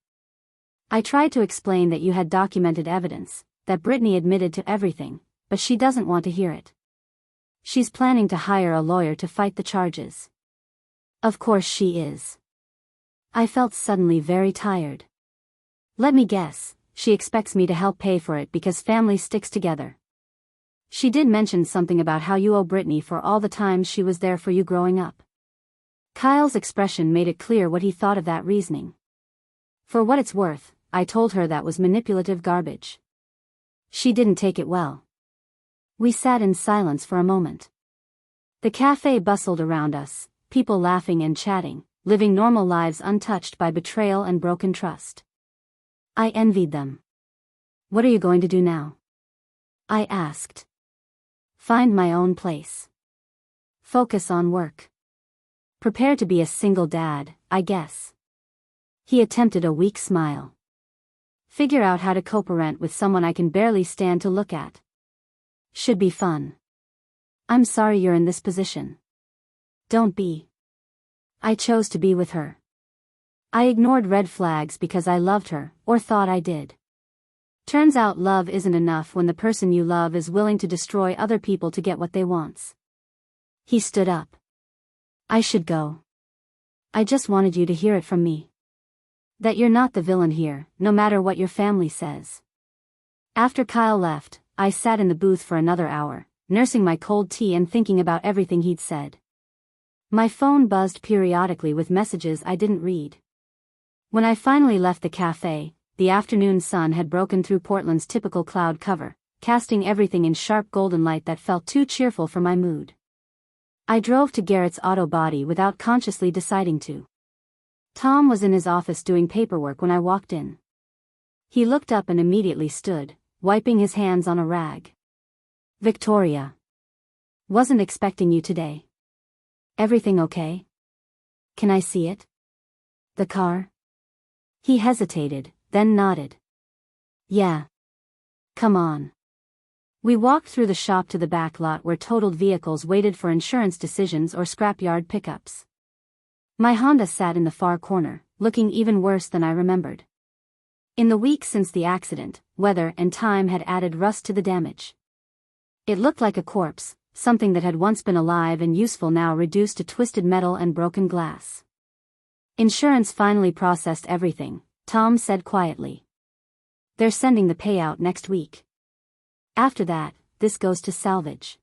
I tried to explain that you had documented evidence, that Brittany admitted to everything, but she doesn't want to hear it. She's planning to hire a lawyer to fight the charges. Of course she is. I felt suddenly very tired. Let me guess, she expects me to help pay for it because family sticks together. She did mention something about how you owe Brittany for all the times she was there for you growing up. Kyle's expression made it clear what he thought of that reasoning. For what it's worth, I told her that was manipulative garbage. She didn't take it well. We sat in silence for a moment. The cafe bustled around us, people laughing and chatting, living normal lives untouched by betrayal and broken trust. I envied them. What are you going to do now? I asked. Find my own place. Focus on work. Prepare to be a single dad, I guess. He attempted a weak smile. Figure out how to co-parent with someone I can barely stand to look at. Should be fun. I'm sorry you're in this position. Don't be. I chose to be with her. I ignored red flags because I loved her, or thought I did. Turns out love isn't enough when the person you love is willing to destroy other people to get what they want. He stood up. I should go. I just wanted you to hear it from me. That you're not the villain here, no matter what your family says. After Kyle left, I sat in the booth for another hour, nursing my cold tea and thinking about everything he'd said. My phone buzzed periodically with messages I didn't read. When I finally left the cafe, the afternoon sun had broken through Portland's typical cloud cover, casting everything in sharp golden light that felt too cheerful for my mood. I drove to Garrett's auto body without consciously deciding to. Tom was in his office doing paperwork when I walked in. He looked up and immediately stood, wiping his hands on a rag. Victoria. Wasn't expecting you today. Everything okay? Can I see it? The car? He hesitated, then nodded. Yeah. Come on. We walked through the shop to the back lot where totaled vehicles waited for insurance decisions or scrapyard pickups. My Honda sat in the far corner, looking even worse than I remembered. In the weeks since the accident, weather and time had added rust to the damage. It looked like a corpse, something that had once been alive and useful now reduced to twisted metal and broken glass. Insurance finally processed everything, Tom said quietly. They're sending the payout next week. After that, this goes to salvage.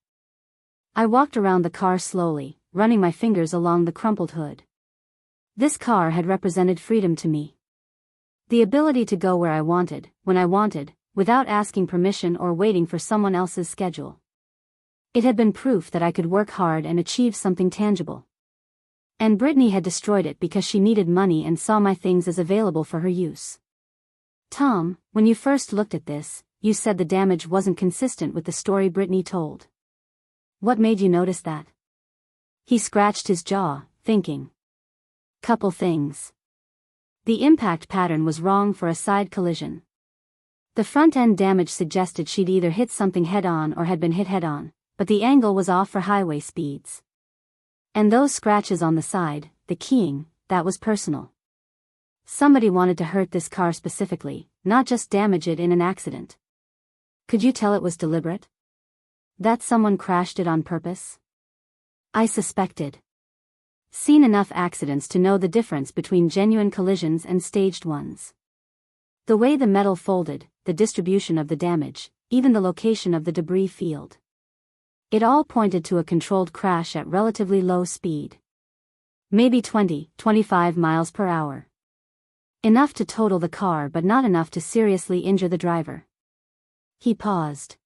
I walked around the car slowly, running my fingers along the crumpled hood. This car had represented freedom to me. The ability to go where I wanted, when I wanted, without asking permission or waiting for someone else's schedule. It had been proof that I could work hard and achieve something tangible. And Brittany had destroyed it because she needed money and saw my things as available for her use. Tom, when you first looked at this, you said the damage wasn't consistent with the story Brittany told. What made you notice that? He scratched his jaw, thinking. Couple things. The impact pattern was wrong for a side collision. The front-end damage suggested she'd either hit something head-on or had been hit head-on, but the angle was off for highway speeds. And those scratches on the side, the keying, that was personal. Somebody wanted to hurt this car specifically, not just damage it in an accident. Could you tell it was deliberate? That someone crashed it on purpose? I suspected. Seen enough accidents to know the difference between genuine collisions and staged ones. The way the metal folded, the distribution of the damage, even the location of the debris field. It all pointed to a controlled crash at relatively low speed. Maybe 20-25 miles per hour. Enough to total the car but not enough to seriously injure the driver. He paused.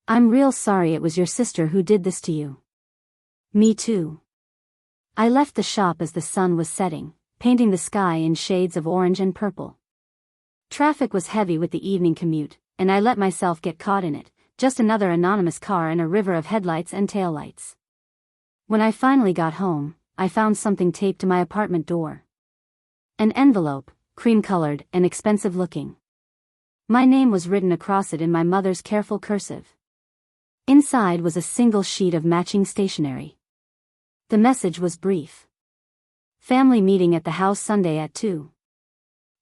I'm real sorry it was your sister who did this to you. Me too. I left the shop as the sun was setting, painting the sky in shades of orange and purple. Traffic was heavy with the evening commute, and I let myself get caught in it, just another anonymous car in a river of headlights and taillights. When I finally got home, I found something taped to my apartment door. An envelope, cream-colored and expensive-looking. My name was written across it in my mother's careful cursive. Inside was a single sheet of matching stationery. The message was brief. Family meeting at the house Sunday at 2.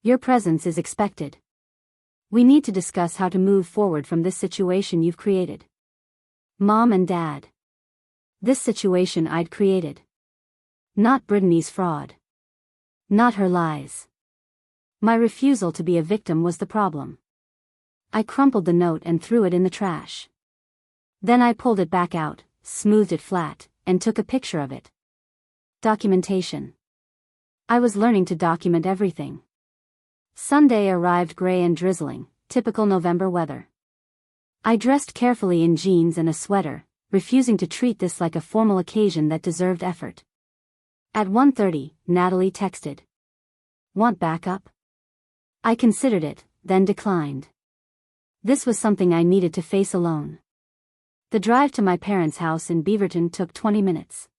Your presence is expected. We need to discuss how to move forward from this situation you've created. Mom and Dad. This situation I'd created. Not Brittany's fraud. Not her lies. My refusal to be a victim was the problem. I crumpled the note and threw it in the trash. Then I pulled it back out, smoothed it flat, and took a picture of it. Documentation. I was learning to document everything. Sunday arrived gray and drizzling, typical November weather. I dressed carefully in jeans and a sweater, refusing to treat this like a formal occasion that deserved effort. At 1:30, Natalie texted. Want backup? I considered it, then declined. This was something I needed to face alone. The drive to my parents' house in Beaverton took 20 minutes.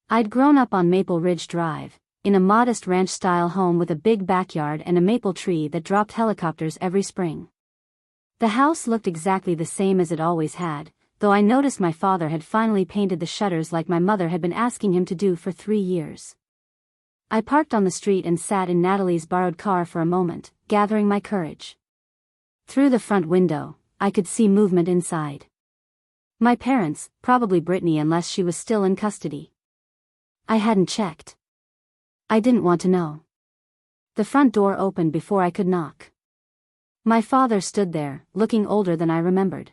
I'd grown up on Maple Ridge Drive, in a modest ranch-style home with a big backyard and a maple tree that dropped helicopters every spring. The house looked exactly the same as it always had, though I noticed my father had finally painted the shutters like my mother had been asking him to do for 3 years. I parked on the street and sat in Natalie's borrowed car for a moment, gathering my courage. Through the front window, I could see movement inside. My parents, probably Brittany unless she was still in custody. I hadn't checked. I didn't want to know. The front door opened before I could knock. My father stood there, looking older than I remembered.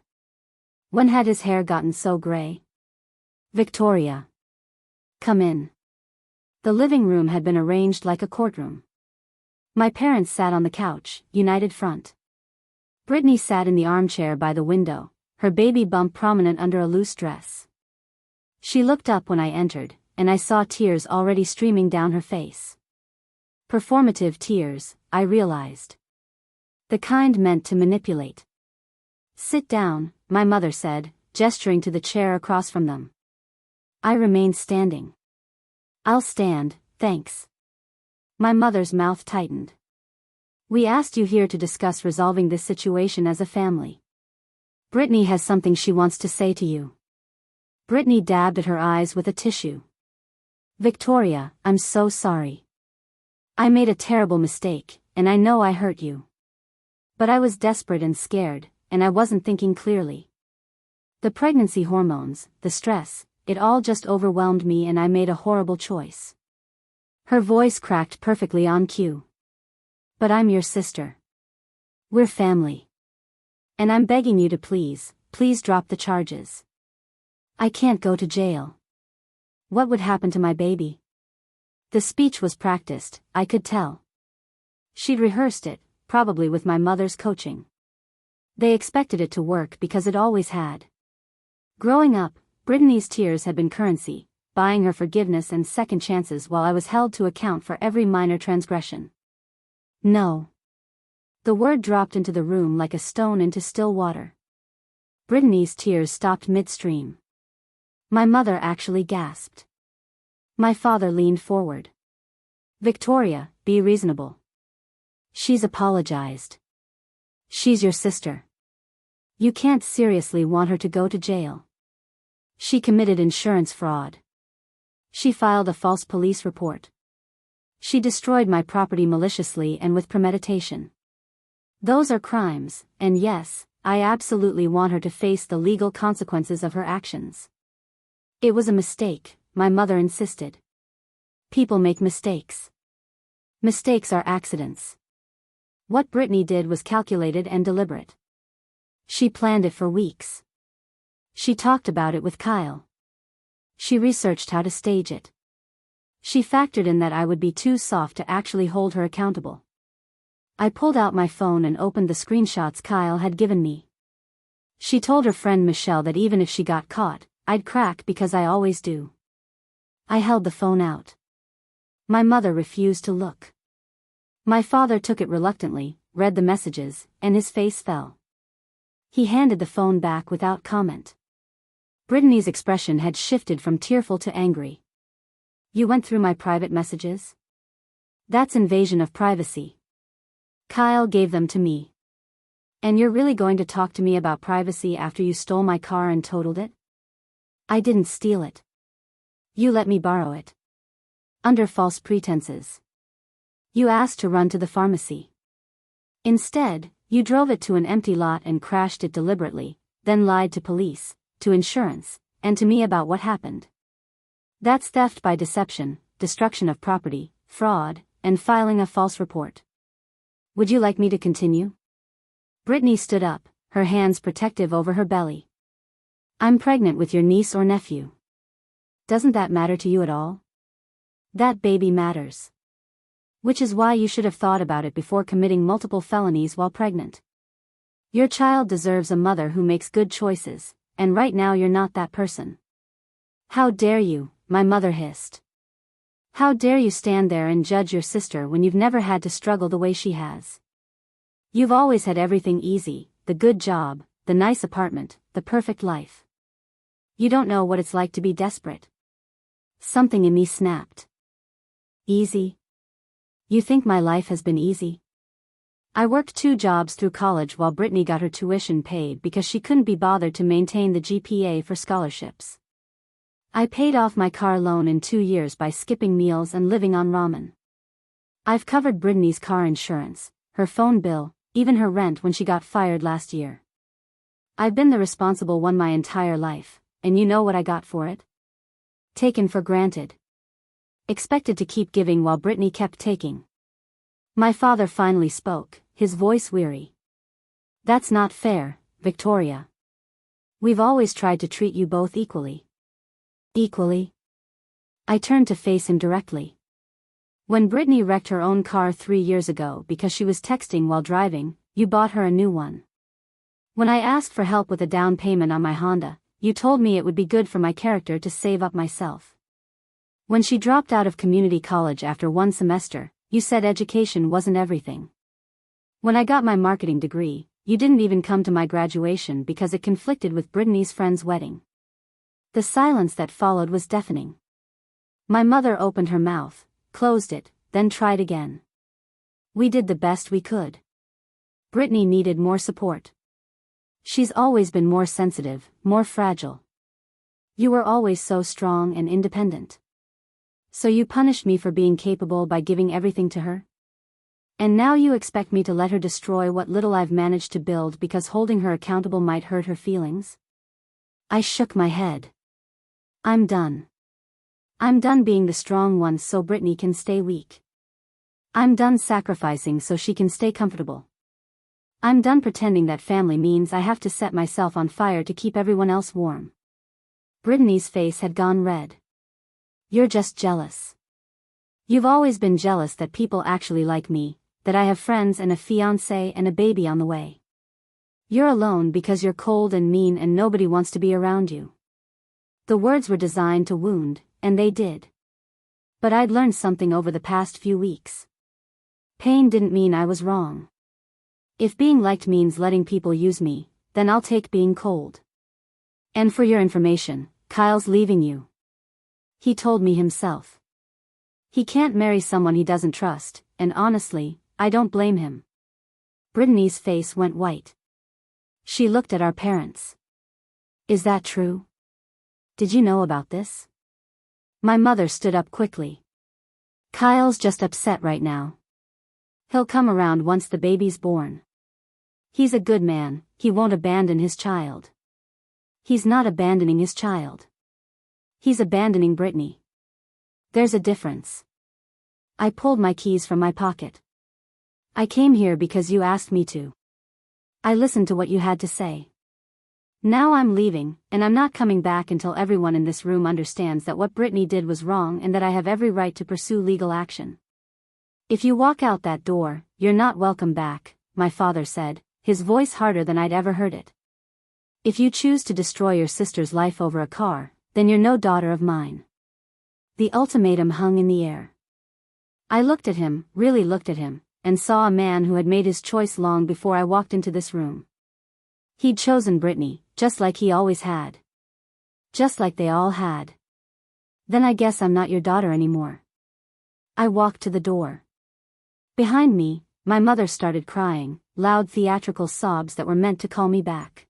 When had his hair gotten so gray? Victoria. Come in. The living room had been arranged like a courtroom. My parents sat on the couch, united front. Brittany sat in the armchair by the window, her baby bump prominent under a loose dress. She looked up when I entered, and I saw tears already streaming down her face. Performative tears, I realized. The kind meant to manipulate. Sit down, my mother said, gesturing to the chair across from them. I remained standing. I'll stand, thanks. My mother's mouth tightened. We asked you here to discuss resolving this situation as a family. Brittany has something she wants to say to you. Brittany dabbed at her eyes with a tissue. Victoria, I'm so sorry. I made a terrible mistake, and I know I hurt you. But I was desperate and scared, and I wasn't thinking clearly. The pregnancy hormones, the stress, it all just overwhelmed me and I made a horrible choice. Her voice cracked perfectly on cue. But I'm your sister. We're family. And I'm begging you to please drop the charges. I can't go to jail. What would happen to my baby? The speech was practiced, I could tell. She'd rehearsed it, probably with my mother's coaching. They expected it to work because it always had. Growing up, Brittany's tears had been currency, buying her forgiveness and second chances while I was held to account for every minor transgression. No. The word dropped into the room like a stone into still water. Brittany's tears stopped midstream. My mother actually gasped. My father leaned forward. Victoria, be reasonable. She's apologized. She's your sister. You can't seriously want her to go to jail. She committed insurance fraud. She filed a false police report. She destroyed my property maliciously and with premeditation. Those are crimes, and yes, I absolutely want her to face the legal consequences of her actions. It was a mistake, my mother insisted. People make mistakes. Mistakes are accidents. What Brittany did was calculated and deliberate. She planned it for weeks. She talked about it with Kyle. She researched how to stage it. She factored in that I would be too soft to actually hold her accountable. I pulled out my phone and opened the screenshots Kyle had given me. She told her friend Michelle that even if she got caught, I'd crack because I always do. I held the phone out. My mother refused to look. My father took it reluctantly, read the messages, and his face fell. He handed the phone back without comment. Brittany's expression had shifted from tearful to angry. You went through my private messages? That's invasion of privacy. Kyle gave them to me. And you're really going to talk to me about privacy after you stole my car and totaled it? I didn't steal it. You let me borrow it. Under false pretenses. You asked to run to the pharmacy. Instead, you drove it to an empty lot and crashed it deliberately, then lied to police, to insurance, and to me about what happened. That's theft by deception, destruction of property, fraud, and filing a false report. Would you like me to continue? Brittany stood up, her hands protective over her belly. I'm pregnant with your niece or nephew. Doesn't that matter to you at all? That baby matters. Which is why you should have thought about it before committing multiple felonies while pregnant. Your child deserves a mother who makes good choices, and right now you're not that person. How dare you, my mother hissed. How dare you stand there and judge your sister when you've never had to struggle the way she has. You've always had everything easy, the good job, the nice apartment, the perfect life. You don't know what it's like to be desperate. Something in me snapped. Easy? You think my life has been easy? I worked 2 jobs through college while Brittany got her tuition paid because she couldn't be bothered to maintain the GPA for scholarships. I paid off my car loan in 2 years by skipping meals and living on ramen. I've covered Brittany's car insurance, her phone bill, even her rent when she got fired last year. I've been the responsible one my entire life, and you know what I got for it? Taken for granted. Expected to keep giving while Brittany kept taking. My father finally spoke, his voice weary. That's not fair, Victoria. We've always tried to treat you both equally. Equally? I turned to face him directly. When Brittany wrecked her own car 3 years ago because she was texting while driving, you bought her a new one. When I asked for help with a down payment on my Honda, you told me it would be good for my character to save up myself. When she dropped out of community college after 1 semester, you said education wasn't everything. When I got my marketing degree, you didn't even come to my graduation because it conflicted with Brittany's friend's wedding. The silence that followed was deafening. My mother opened her mouth, closed it, then tried again. We did the best we could. Brittany needed more support. She's always been more sensitive, more fragile. You were always so strong and independent. So you punished me for being capable by giving everything to her? And now you expect me to let her destroy what little I've managed to build because holding her accountable might hurt her feelings? I shook my head. I'm done. I'm done being the strong one so Brittany can stay weak. I'm done sacrificing so she can stay comfortable. I'm done pretending that family means I have to set myself on fire to keep everyone else warm. Brittany's face had gone red. You're just jealous. You've always been jealous that people actually like me, that I have friends and a fiancé and a baby on the way. You're alone because you're cold and mean and nobody wants to be around you. The words were designed to wound, and they did. But I'd learned something over the past few weeks. Pain didn't mean I was wrong. If being liked means letting people use me, then I'll take being cold. And for your information, Kyle's leaving you. He told me himself. He can't marry someone he doesn't trust, and honestly, I don't blame him. Brittany's face went white. She looked at our parents. Is that true? Did you know about this? My mother stood up quickly. Kyle's just upset right now. He'll come around once the baby's born. He's a good man, he won't abandon his child. He's not abandoning his child. He's abandoning Brittany. There's a difference. I pulled my keys from my pocket. I came here because you asked me to. I listened to what you had to say. Now I'm leaving, and I'm not coming back until everyone in this room understands that what Brittany did was wrong and that I have every right to pursue legal action. If you walk out that door, you're not welcome back, my father said, his voice harder than I'd ever heard it. If you choose to destroy your sister's life over a car, then you're no daughter of mine. The ultimatum hung in the air. I looked at him, really looked at him, and saw a man who had made his choice long before I walked into this room. He'd chosen Brittany, just like he always had. Just like they all had. Then I guess I'm not your daughter anymore. I walked to the door. Behind me, my mother started crying, loud theatrical sobs that were meant to call me back.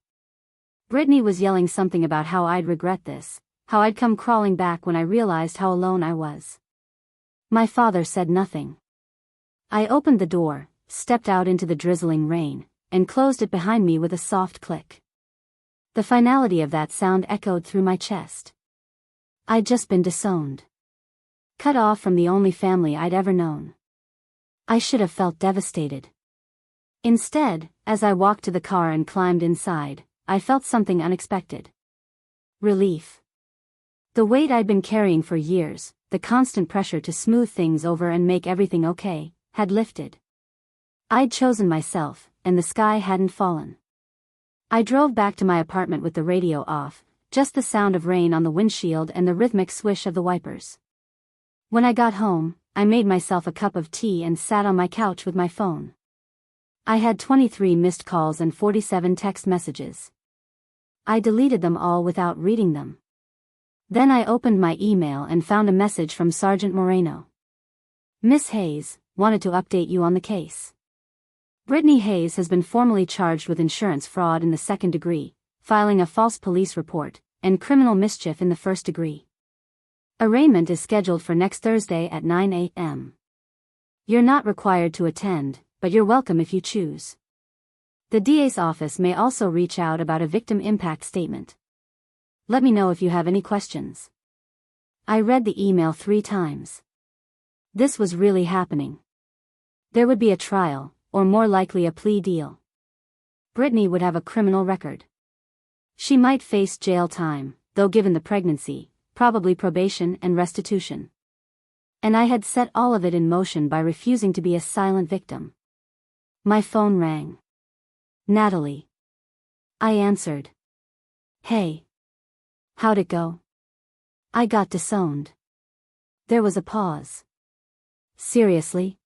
Brittany was yelling something about how I'd regret this, how I'd come crawling back when I realized how alone I was. My father said nothing. I opened the door, stepped out into the drizzling rain, and closed it behind me with a soft click. The finality of that sound echoed through my chest. I'd just been disowned. Cut off from the only family I'd ever known. I should have felt devastated. Instead, as I walked to the car and climbed inside, I felt something unexpected. Relief. The weight I'd been carrying for years, the constant pressure to smooth things over and make everything okay, had lifted. I'd chosen myself, and the sky hadn't fallen. I drove back to my apartment with the radio off, just the sound of rain on the windshield and the rhythmic swish of the wipers. When I got home, I made myself a cup of tea and sat on my couch with my phone. I had 23 missed calls and 47 text messages. I deleted them all without reading them. Then I opened my email and found a message from Sergeant Moreno. Miss Hayes, wanted to update you on the case. Brittany Hayes has been formally charged with insurance fraud in the second degree, filing a false police report, and criminal mischief in the first degree. Arraignment is scheduled for next Thursday at 9 a.m. You're not required to attend, but you're welcome if you choose. The DA's office may also reach out about a victim impact statement. Let me know if you have any questions. I read the email 3 times. This was really happening. There would be a trial, or more likely a plea deal. Brittany would have a criminal record. She might face jail time, though given the pregnancy, probably probation and restitution. And I had set all of it in motion by refusing to be a silent victim. My phone rang. Natalie. I answered. Hey. How'd it go? I got disowned. There was a pause. Seriously?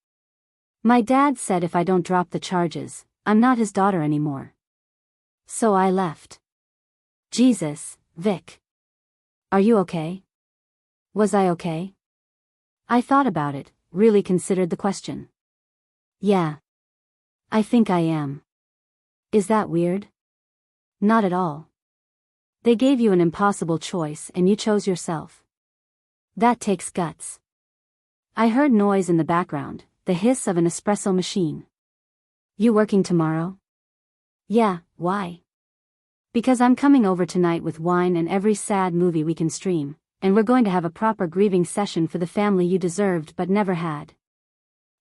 My dad said if I don't drop the charges, I'm not his daughter anymore. So I left. Jesus, Vic. Are you okay? Was I okay? I thought about it, really considered the question. Yeah. I think I am. Is that weird? Not at all. They gave you an impossible choice and you chose yourself. That takes guts. I heard noise in the background, the hiss of an espresso machine. You working tomorrow? Yeah, why? Because I'm coming over tonight with wine and every sad movie we can stream, and we're going to have a proper grieving session for the family you deserved but never had.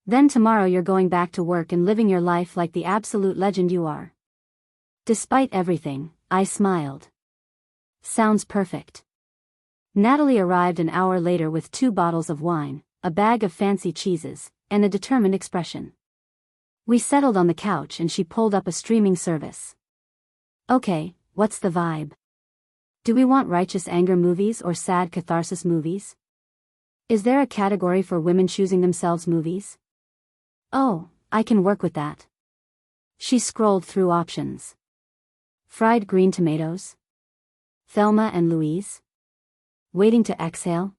Then tomorrow you're going back to work and living your life like the absolute legend you are. Despite everything, I smiled. Sounds perfect. Natalie arrived an hour later with 2 bottles of wine, a bag of fancy cheeses, and a determined expression. We settled on the couch and she pulled up a streaming service. Okay, what's the vibe? Do we want righteous anger movies or sad catharsis movies? Is there a category for women choosing themselves movies? Oh, I can work with that. She scrolled through options. Fried green tomatoes? Thelma and Louise? Waiting to exhale?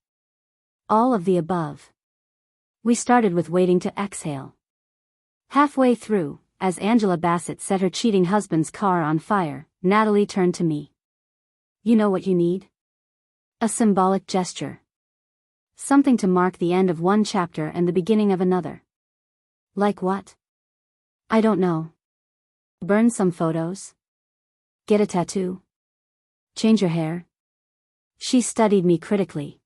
All of the above. We started with Waiting to Exhale. Halfway through, as Angela Bassett set her cheating husband's car on fire, Natalie turned to me. You know what you need? A symbolic gesture. Something to mark the end of one chapter and the beginning of another. Like what? I don't know. Burn some photos? Get a tattoo? Change your hair? She studied me critically.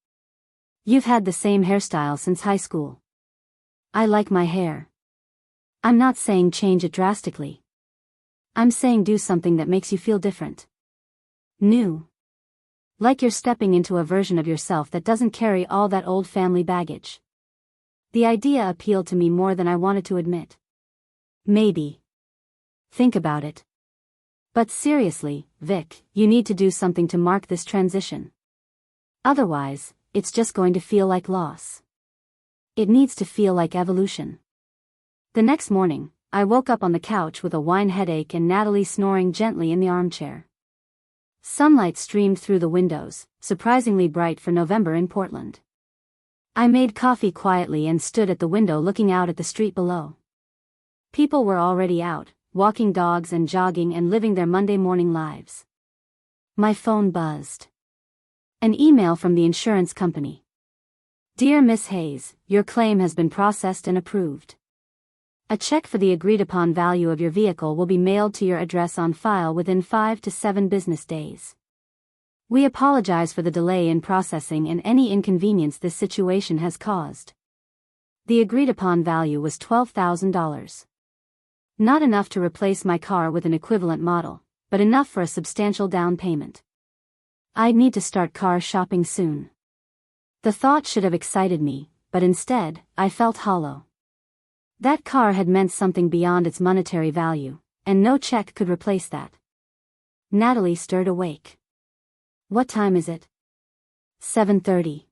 You've had the same hairstyle since high school. I like my hair. I'm not saying change it drastically. I'm saying do something that makes you feel different. New. Like you're stepping into a version of yourself that doesn't carry all that old family baggage. The idea appealed to me more than I wanted to admit. Maybe. Think about it. But seriously, Vic, you need to do something to mark this transition. Otherwise, it's just going to feel like loss. It needs to feel like evolution. The next morning, I woke up on the couch with a wine headache and Natalie snoring gently in the armchair. Sunlight streamed through the windows, surprisingly bright for November in Portland. I made coffee quietly and stood at the window looking out at the street below. People were already out, walking dogs and jogging and living their Monday morning lives. My phone buzzed. An email from the insurance company. Dear Miss Hayes, your claim has been processed and approved. A check for the agreed-upon value of your vehicle will be mailed to your address on file within 5 to 7 business days. We apologize for the delay in processing and any inconvenience this situation has caused. The agreed-upon value was $12,000. Not enough to replace my car with an equivalent model, but enough for a substantial down payment. I'd need to start car shopping soon. The thought should have excited me, but instead, I felt hollow. That car had meant something beyond its monetary value, and no check could replace that. Natalie stirred awake. What time is it? 7:30.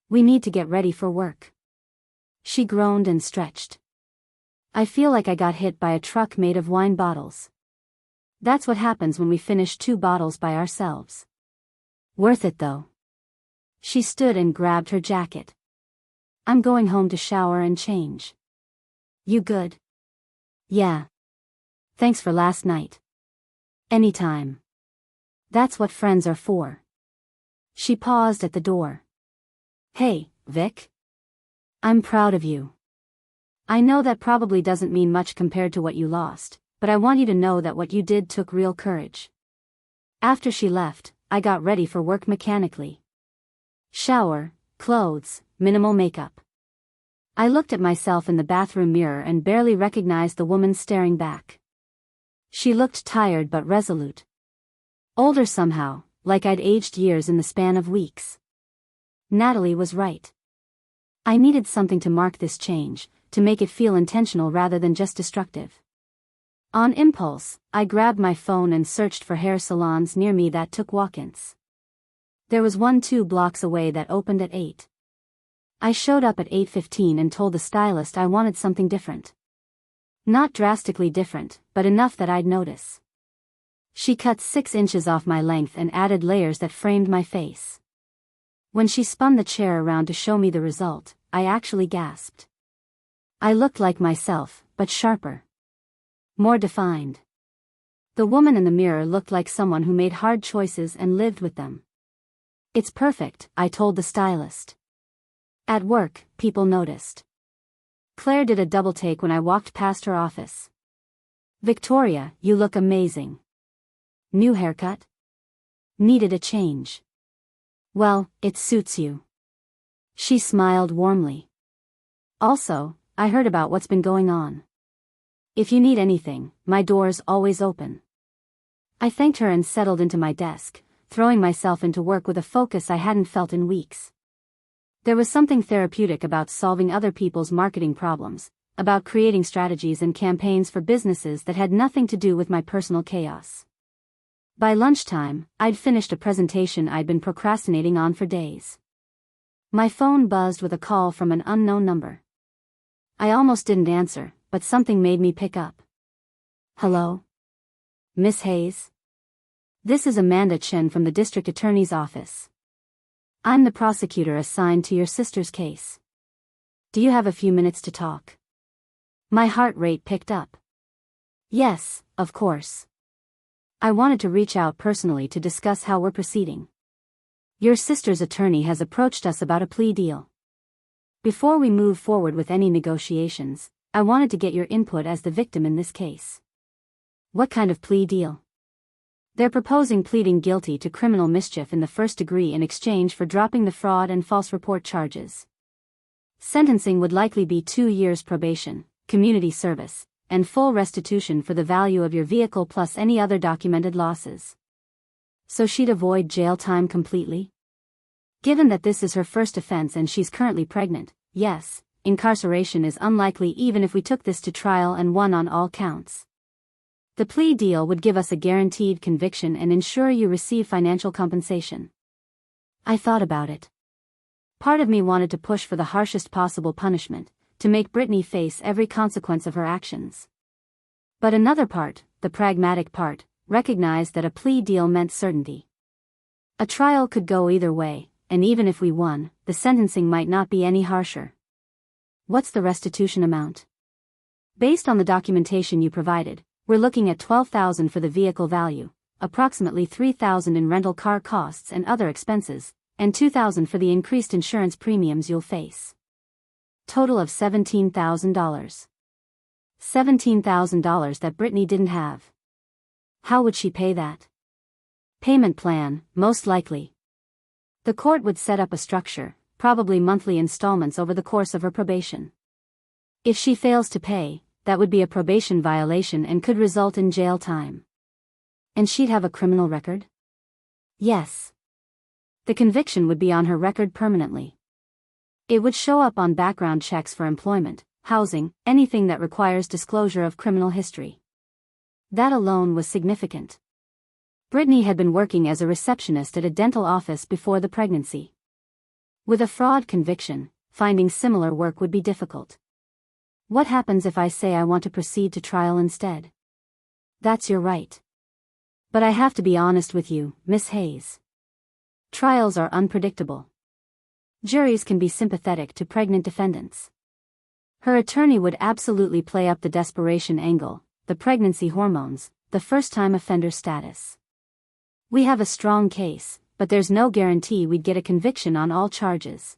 We need to get ready for work. She groaned and stretched. I feel like I got hit by a truck made of wine bottles. That's what happens when we finish 2 bottles by ourselves. Worth it though. She stood and grabbed her jacket. I'm going home to shower and change. You good? Yeah. Thanks for last night. Anytime. That's what friends are for. She paused at the door. Hey, Vic. I'm proud of you. I know that probably doesn't mean much compared to what you lost, but I want you to know that what you did took real courage. After she left, I got ready for work mechanically. Shower, clothes, minimal makeup. I looked at myself in the bathroom mirror and barely recognized the woman staring back. She looked tired but resolute. Older somehow, like I'd aged years in the span of weeks. Natalie was right. I needed something to mark this change, to make it feel intentional rather than just destructive. On impulse, I grabbed my phone and searched for hair salons near me that took walk-ins. There was one 2 blocks away that opened at 8. I showed up at 8:15 and told the stylist I wanted something different. Not drastically different, but enough that I'd notice. She cut 6 inches off my length and added layers that framed my face. When she spun the chair around to show me the result, I actually gasped. I looked like myself, but sharper. More defined. The woman in the mirror looked like someone who made hard choices and lived with them. It's perfect, I told the stylist. At work, people noticed. Claire did a double take when I walked past her office. Victoria, you look amazing. New haircut? Needed a change. Well, it suits you. She smiled warmly. Also, I heard about what's been going on. If you need anything, my door's always open. I thanked her and settled into my desk, throwing myself into work with a focus I hadn't felt in weeks. There was something therapeutic about solving other people's marketing problems, about creating strategies and campaigns for businesses that had nothing to do with my personal chaos. By lunchtime, I'd finished a presentation I'd been procrastinating on for days. My phone buzzed with a call from an unknown number. I almost didn't answer, but something made me pick up. Hello? Miss Hayes? This is Amanda Chen from the District Attorney's Office. I'm the prosecutor assigned to your sister's case. Do you have a few minutes to talk? My heart rate picked up. Yes, of course. I wanted to reach out personally to discuss how we're proceeding. Your sister's attorney has approached us about a plea deal. Before we move forward with any negotiations, I wanted to get your input as the victim in this case. What kind of plea deal? They're proposing pleading guilty to criminal mischief in the first degree in exchange for dropping the fraud and false report charges. Sentencing would likely be 2 years probation, community service, and full restitution for the value of your vehicle plus any other documented losses. So she'd avoid jail time completely? Given that this is her first offense and she's currently pregnant, yes, incarceration is unlikely even if we took this to trial and won on all counts. The plea deal would give us a guaranteed conviction and ensure you receive financial compensation. I thought about it. Part of me wanted to push for the harshest possible punishment, to make Brittany face every consequence of her actions. But another part, the pragmatic part, recognized that a plea deal meant certainty. A trial could go either way, and even if we won, the sentencing might not be any harsher. What's the restitution amount? Based on the documentation you provided, we're looking at $12,000 for the vehicle value, approximately $3,000 in rental car costs and other expenses, and $2,000 for the increased insurance premiums you'll face. Total of $17,000. $17,000 that Brittany didn't have. How would she pay that? Payment plan, most likely. The court would set up a structure, probably monthly installments over the course of her probation. If she fails to pay, that would be a probation violation and could result in jail time. And she'd have a criminal record? Yes. The conviction would be on her record permanently. It would show up on background checks for employment, housing, anything that requires disclosure of criminal history. That alone was significant. Brittany had been working as a receptionist at a dental office before the pregnancy. With a fraud conviction, finding similar work would be difficult. What happens if I say I want to proceed to trial instead? That's your right. But I have to be honest with you, Miss Hayes. Trials are unpredictable. Juries can be sympathetic to pregnant defendants. Her attorney would absolutely play up the desperation angle, the pregnancy hormones, the first-time offender status. We have a strong case, but there's no guarantee we'd get a conviction on all charges.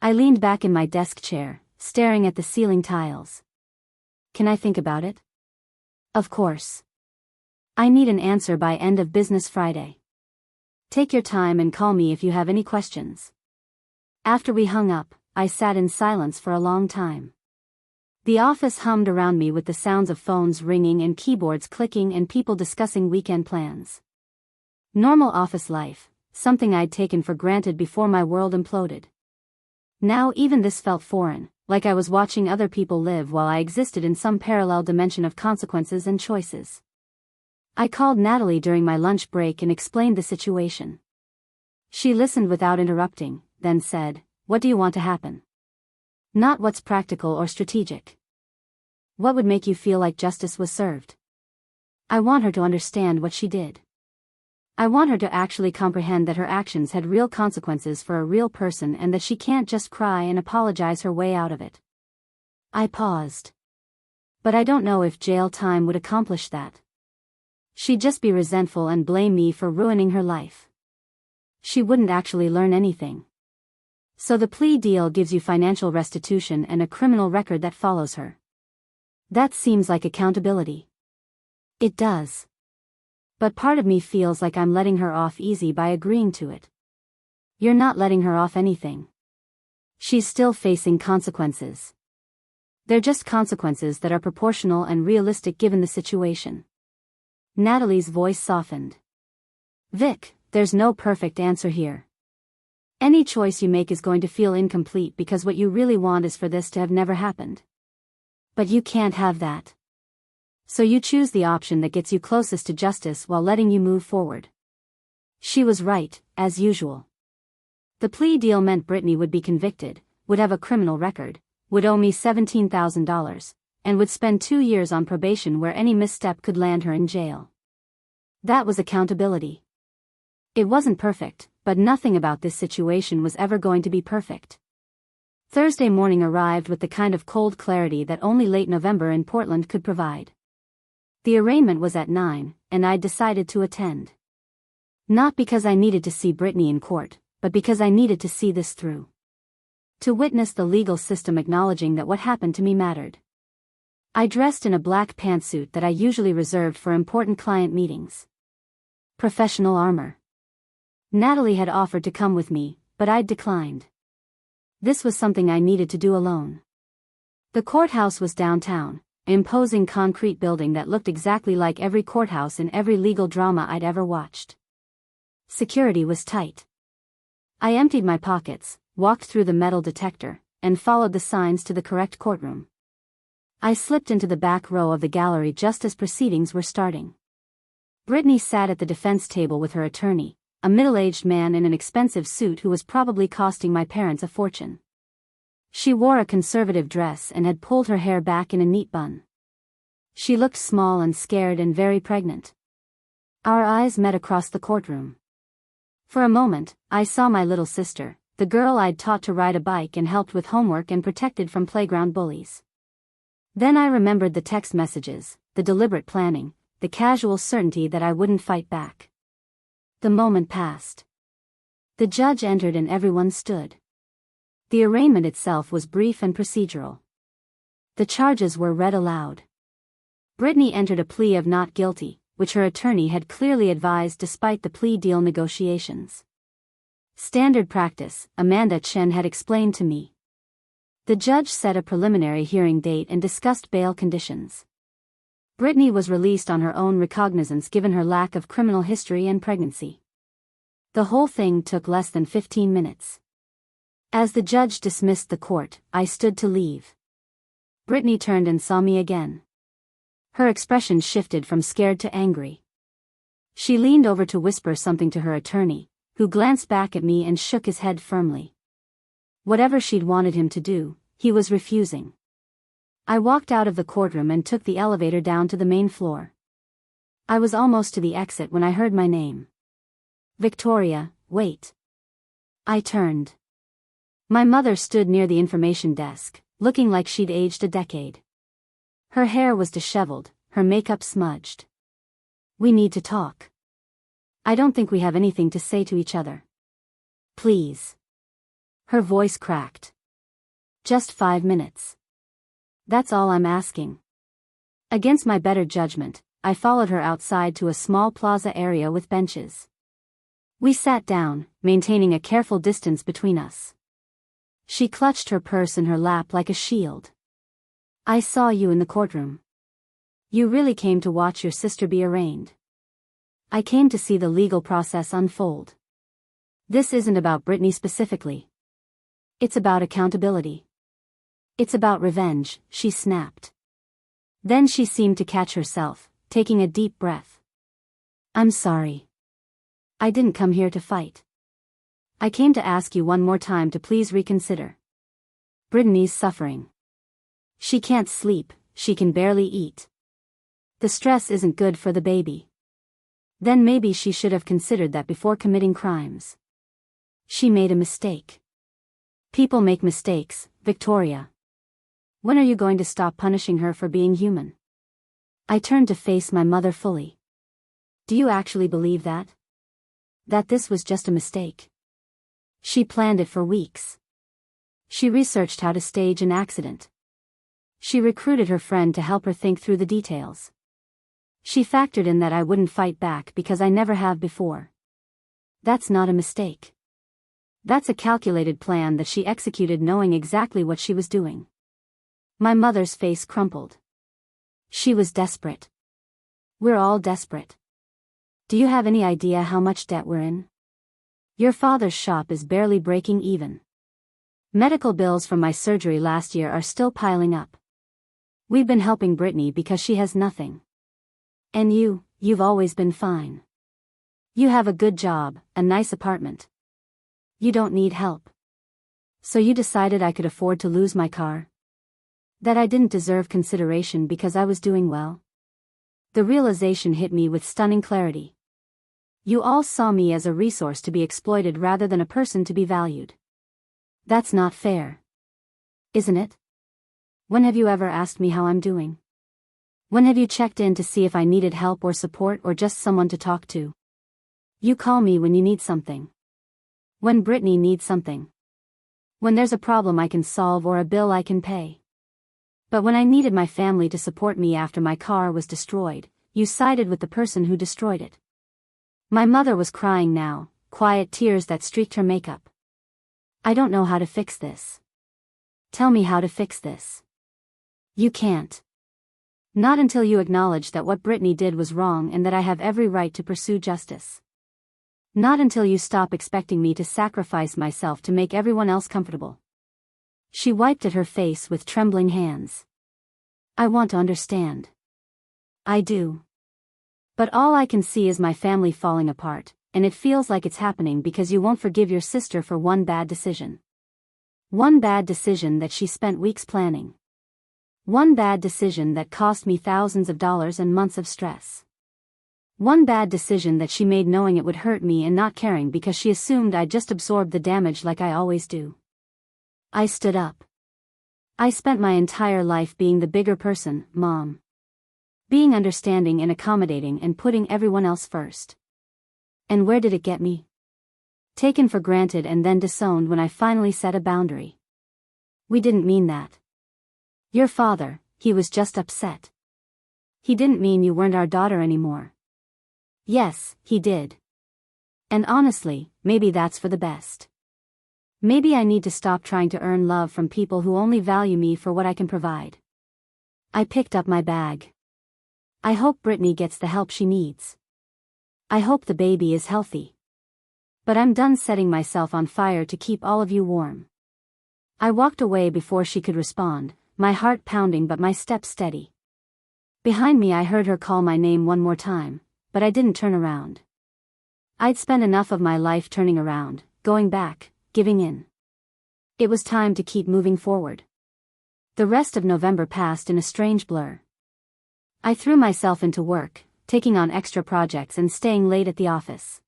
I leaned back in my desk chair, staring at the ceiling tiles. Can I think about it? Of course. I need an answer by end of business Friday. Take your time and call me if you have any questions. After we hung up, I sat in silence for a long time. The office hummed around me with the sounds of phones ringing and keyboards clicking and people discussing weekend plans. Normal office life, something I'd taken for granted before my world imploded. Now even this felt foreign, like I was watching other people live while I existed in some parallel dimension of consequences and choices. I called Natalie during my lunch break and explained the situation. She listened without interrupting, then said, "What do you want to happen?" Not what's practical or strategic. What would make you feel like justice was served? I want her to understand what she did. I want her to actually comprehend that her actions had real consequences for a real person and that she can't just cry and apologize her way out of it. I paused. But I don't know if jail time would accomplish that. She'd just be resentful and blame me for ruining her life. She wouldn't actually learn anything. So the plea deal gives you financial restitution and a criminal record that follows her. That seems like accountability. It does. But part of me feels like I'm letting her off easy by agreeing to it. You're not letting her off anything. She's still facing consequences. They're just consequences that are proportional and realistic given the situation. Natalie's voice softened. Vic, there's no perfect answer here. Any choice you make is going to feel incomplete because what you really want is for this to have never happened. But you can't have that. So you choose the option that gets you closest to justice while letting you move forward. She was right, as usual. The plea deal meant Brittany would be convicted, would have a criminal record, would owe me $17,000, and would spend 2 years on probation where any misstep could land her in jail. That was accountability. It wasn't perfect, but nothing about this situation was ever going to be perfect. Thursday morning arrived with the kind of cold clarity that only late November in Portland could provide. The arraignment was at 9, and I'd decided to attend. Not because I needed to see Brittany in court, but because I needed to see this through. To witness the legal system acknowledging that what happened to me mattered. I dressed in a black pantsuit that I usually reserved for important client meetings. Professional armor. Natalie had offered to come with me, but I'd declined. This was something I needed to do alone. The courthouse was downtown, an imposing concrete building that looked exactly like every courthouse in every legal drama I'd ever watched. Security was tight. I emptied my pockets, walked through the metal detector, and followed the signs to the correct courtroom. I slipped into the back row of the gallery just as proceedings were starting. Brittany sat at the defense table with her attorney, a middle-aged man in an expensive suit who was probably costing my parents a fortune. She wore a conservative dress and had pulled her hair back in a neat bun. She looked small and scared and very pregnant. Our eyes met across the courtroom. For a moment, I saw my little sister, the girl I'd taught to ride a bike and helped with homework and protected from playground bullies. Then I remembered the text messages, the deliberate planning, the casual certainty that I wouldn't fight back. The moment passed. The judge entered and everyone stood. The arraignment itself was brief and procedural. The charges were read aloud. Brittany entered a plea of not guilty, which her attorney had clearly advised despite the plea deal negotiations. Standard practice, Amanda Chen had explained to me. The judge set a preliminary hearing date and discussed bail conditions. Brittany was released on her own recognizance given her lack of criminal history and pregnancy. The whole thing took less than 15 minutes. As the judge dismissed the court, I stood to leave. Brittany turned and saw me again. Her expression shifted from scared to angry. She leaned over to whisper something to her attorney, who glanced back at me and shook his head firmly. Whatever she'd wanted him to do, he was refusing. I walked out of the courtroom and took the elevator down to the main floor. I was almost to the exit when I heard my name. Victoria, wait. I turned. My mother stood near the information desk, looking like she'd aged a decade. Her hair was disheveled, her makeup smudged. We need to talk. I don't think we have anything to say to each other. Please. Her voice cracked. Just 5 minutes. That's all I'm asking. Against my better judgment, I followed her outside to a small plaza area with benches. We sat down, maintaining a careful distance between us. She clutched her purse in her lap like a shield. I saw you in the courtroom. You really came to watch your sister be arraigned. I came to see the legal process unfold. This isn't about Brittany specifically. It's about accountability. It's about revenge, she snapped. Then she seemed to catch herself, taking a deep breath. I'm sorry. I didn't come here to fight. I came to ask you one more time to please reconsider. Brittany's suffering. She can't sleep, she can barely eat. The stress isn't good for the baby. Then maybe she should have considered that before committing crimes. She made a mistake. People make mistakes, Victoria. When are you going to stop punishing her for being human? I turned to face my mother fully. Do you actually believe that? That this was just a mistake? She planned it for weeks. She researched how to stage an accident. She recruited her friend to help her think through the details. She factored in that I wouldn't fight back because I never have before. That's not a mistake. That's a calculated plan that she executed knowing exactly what she was doing. My mother's face crumpled. She was desperate. We're all desperate. Do you have any idea how much debt we're in? Your father's shop is barely breaking even. Medical bills from my surgery last year are still piling up. We've been helping Brittany because she has nothing. And you've always been fine. You have a good job, a nice apartment. You don't need help. So you decided I could afford to lose my car? That I didn't deserve consideration because I was doing well? The realization hit me with stunning clarity. You all saw me as a resource to be exploited rather than a person to be valued. That's not fair. Isn't it? When have you ever asked me how I'm doing? When have you checked in to see if I needed help or support or just someone to talk to? You call me when you need something. When Brittany needs something. When there's a problem I can solve or a bill I can pay. But when I needed my family to support me after my car was destroyed, you sided with the person who destroyed it. My mother was crying now, quiet tears that streaked her makeup. I don't know how to fix this. Tell me how to fix this. You can't. Not until you acknowledge that what Brittany did was wrong and that I have every right to pursue justice. Not until you stop expecting me to sacrifice myself to make everyone else comfortable. She wiped at her face with trembling hands. I want to understand. I do. But all I can see is my family falling apart, and it feels like it's happening because you won't forgive your sister for one bad decision. One bad decision that she spent weeks planning. One bad decision that cost me thousands of dollars and months of stress. One bad decision that she made knowing it would hurt me and not caring because she assumed I'd just absorb the damage like I always do. I stood up. I spent my entire life being the bigger person, Mom. Being understanding and accommodating and putting everyone else first. And where did it get me? Taken for granted and then disowned when I finally set a boundary. We didn't mean that. Your father, he was just upset. He didn't mean you weren't our daughter anymore. Yes, he did. And honestly, maybe that's for the best. Maybe I need to stop trying to earn love from people who only value me for what I can provide. I picked up my bag. I hope Brittany gets the help she needs. I hope the baby is healthy. But I'm done setting myself on fire to keep all of you warm. I walked away before she could respond, my heart pounding but my steps steady. Behind me I heard her call my name one more time, but I didn't turn around. I'd spent enough of my life turning around, going back, giving in. It was time to keep moving forward. The rest of November passed in a strange blur. I threw myself into work, taking on extra projects and staying late at the office.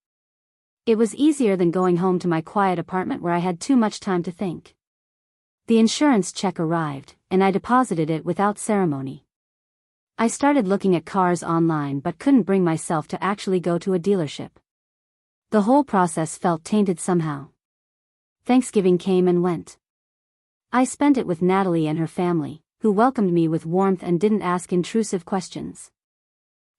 It was easier than going home to my quiet apartment where I had too much time to think. The insurance check arrived, and I deposited it without ceremony. I started looking at cars online but couldn't bring myself to actually go to a dealership. The whole process felt tainted somehow. Thanksgiving came and went. I spent it with Natalie and her family, who welcomed me with warmth and didn't ask intrusive questions.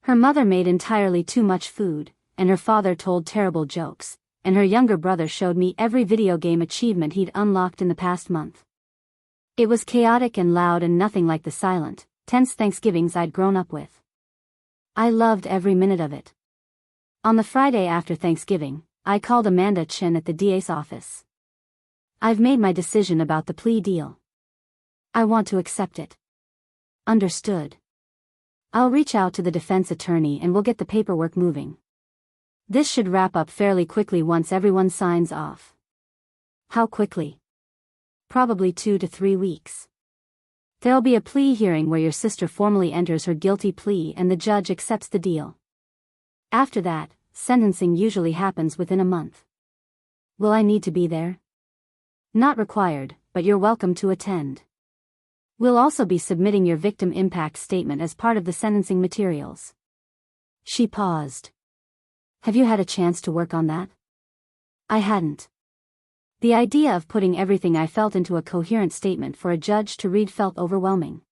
Her mother made entirely too much food, and her father told terrible jokes, and her younger brother showed me every video game achievement he'd unlocked in the past month. It was chaotic and loud and nothing like the silent, tense Thanksgivings I'd grown up with. I loved every minute of it. On the Friday after Thanksgiving, I called Amanda Chin at the DA's office. I've made my decision about the plea deal. I want to accept it. Understood. I'll reach out to the defense attorney and we'll get the paperwork moving. This should wrap up fairly quickly once everyone signs off. How quickly? Probably 2 to 3 weeks. There'll be a plea hearing where your sister formally enters her guilty plea and the judge accepts the deal. After that, sentencing usually happens within a month. Will I need to be there? Not required, but you're welcome to attend. We'll also be submitting your victim impact statement as part of the sentencing materials. She paused. Have you had a chance to work on that? I hadn't. The idea of putting everything I felt into a coherent statement for a judge to read felt overwhelming.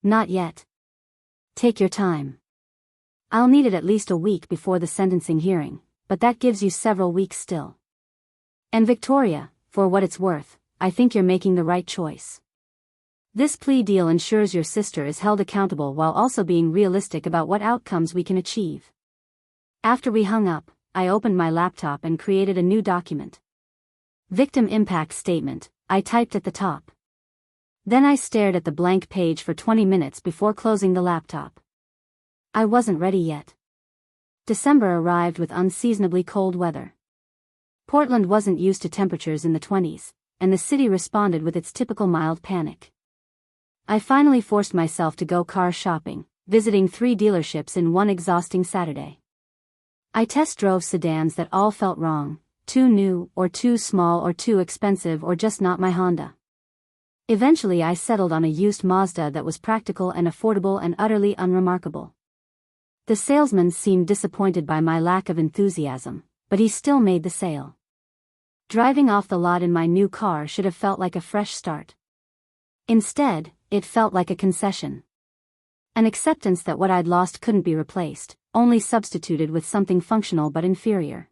Not yet. Take your time. I'll need it at least a week before the sentencing hearing, but that gives you several weeks still. And Victoria, for what it's worth, I think you're making the right choice. This plea deal ensures your sister is held accountable while also being realistic about what outcomes we can achieve. After we hung up, I opened my laptop and created a new document. Victim impact statement, I typed at the top. Then I stared at the blank page for 20 minutes before closing the laptop. I wasn't ready yet. December arrived with unseasonably cold weather. Portland wasn't used to temperatures in the 20s, and the city responded with its typical mild panic. I finally forced myself to go car shopping, visiting 3 dealerships in one exhausting Saturday. I test drove sedans that all felt wrong, too new, or too small, or too expensive, or just not my Honda. Eventually I settled on a used Mazda that was practical and affordable and utterly unremarkable. The salesman seemed disappointed by my lack of enthusiasm, but he still made the sale. Driving off the lot in my new car should have felt like a fresh start. Instead, it felt like a concession. An acceptance that what I'd lost couldn't be replaced, only substituted with something functional but inferior.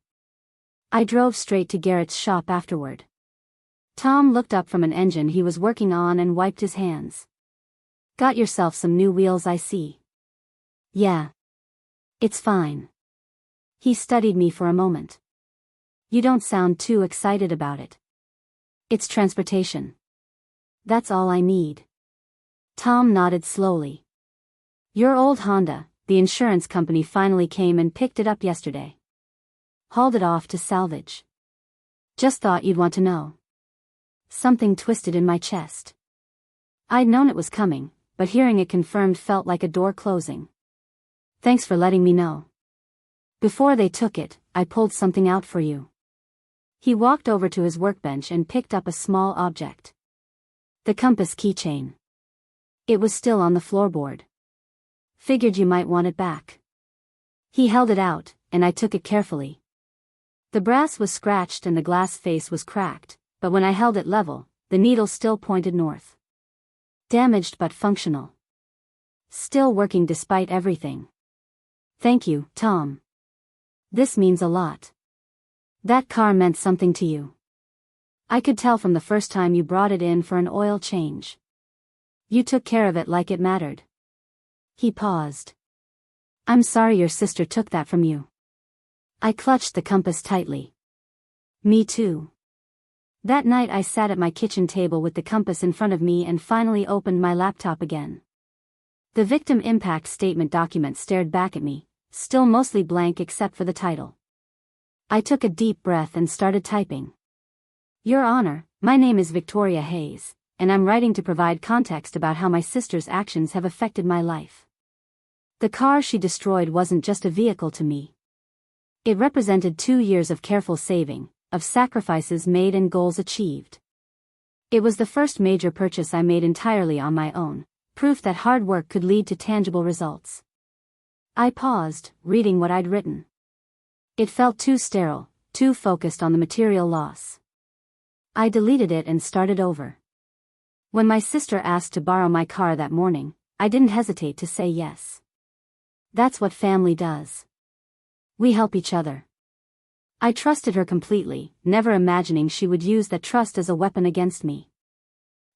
I drove straight to Garrett's shop afterward. Tom looked up from an engine he was working on and wiped his hands. "Got yourself some new wheels, I see." "Yeah. It's fine." He studied me for a moment. "You don't sound too excited about it." "It's transportation. That's all I need." Tom nodded slowly. "Your old Honda, the insurance company finally came and picked it up yesterday. Hauled it off to salvage. Just thought you'd want to know." Something twisted in my chest. I'd known it was coming, but hearing it confirmed felt like a door closing. "Thanks for letting me know. Before they took it, I pulled something out for you." He walked over to his workbench and picked up a small object. The compass keychain. It was still on the floorboard. "Figured you might want it back." He held it out, and I took it carefully. The brass was scratched and the glass face was cracked, but when I held it level, the needle still pointed north. Damaged but functional. Still working despite everything. "Thank you, Tom. This means a lot. That car meant something to you. I could tell from the first time you brought it in for an oil change. You took care of it like it mattered." He paused. "I'm sorry your sister took that from you." I clutched the compass tightly. "Me too." That night I sat at my kitchen table with the compass in front of me and finally opened my laptop again. The victim impact statement document stared back at me, still mostly blank except for the title. I took a deep breath and started typing. "Your Honor, my name is Victoria Hayes, and I'm writing to provide context about how my sister's actions have affected my life. The car she destroyed wasn't just a vehicle to me. It represented 2 years of careful saving, of sacrifices made and goals achieved. It was the first major purchase I made entirely on my own, proof that hard work could lead to tangible results." I paused, reading what I'd written. It felt too sterile, too focused on the material loss. I deleted it and started over. When my sister asked to borrow my car that morning, I didn't hesitate to say yes. That's what family does. We help each other. I trusted her completely, never imagining she would use that trust as a weapon against me.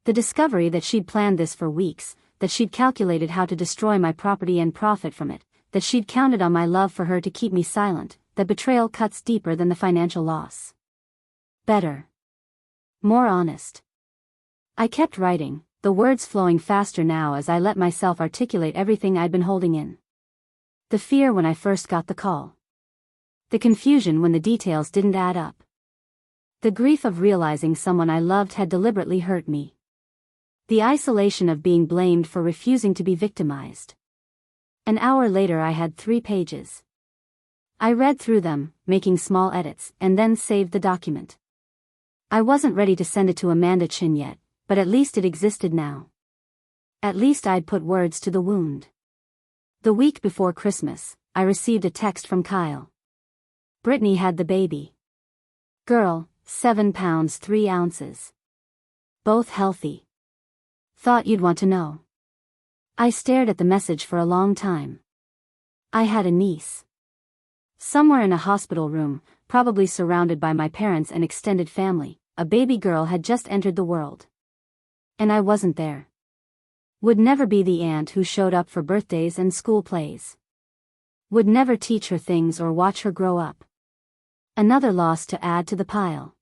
The discovery that she'd planned this for weeks, that she'd calculated how to destroy my property and profit from it, that she'd counted on my love for her to keep me silent, that betrayal cuts deeper than the financial loss. Better. More honest. I kept writing, the words flowing faster now as I let myself articulate everything I'd been holding in. The fear when I first got the call. The confusion when the details didn't add up. The grief of realizing someone I loved had deliberately hurt me. The isolation of being blamed for refusing to be victimized. An hour later I had 3 pages. I read through them, making small edits, and then saved the document. I wasn't ready to send it to Amanda Chin yet, but at least it existed now. At least I'd put words to the wound. The week before Christmas, I received a text from Kyle. Brittany had the baby. Girl, 7 pounds 3 ounces. Both healthy. Thought you'd want to know. I stared at the message for a long time. I had a niece. Somewhere in a hospital room, probably surrounded by my parents and extended family, a baby girl had just entered the world. And I wasn't there. Would never be the aunt who showed up for birthdays and school plays. Would never teach her things or watch her grow up. Another loss to add to the pile.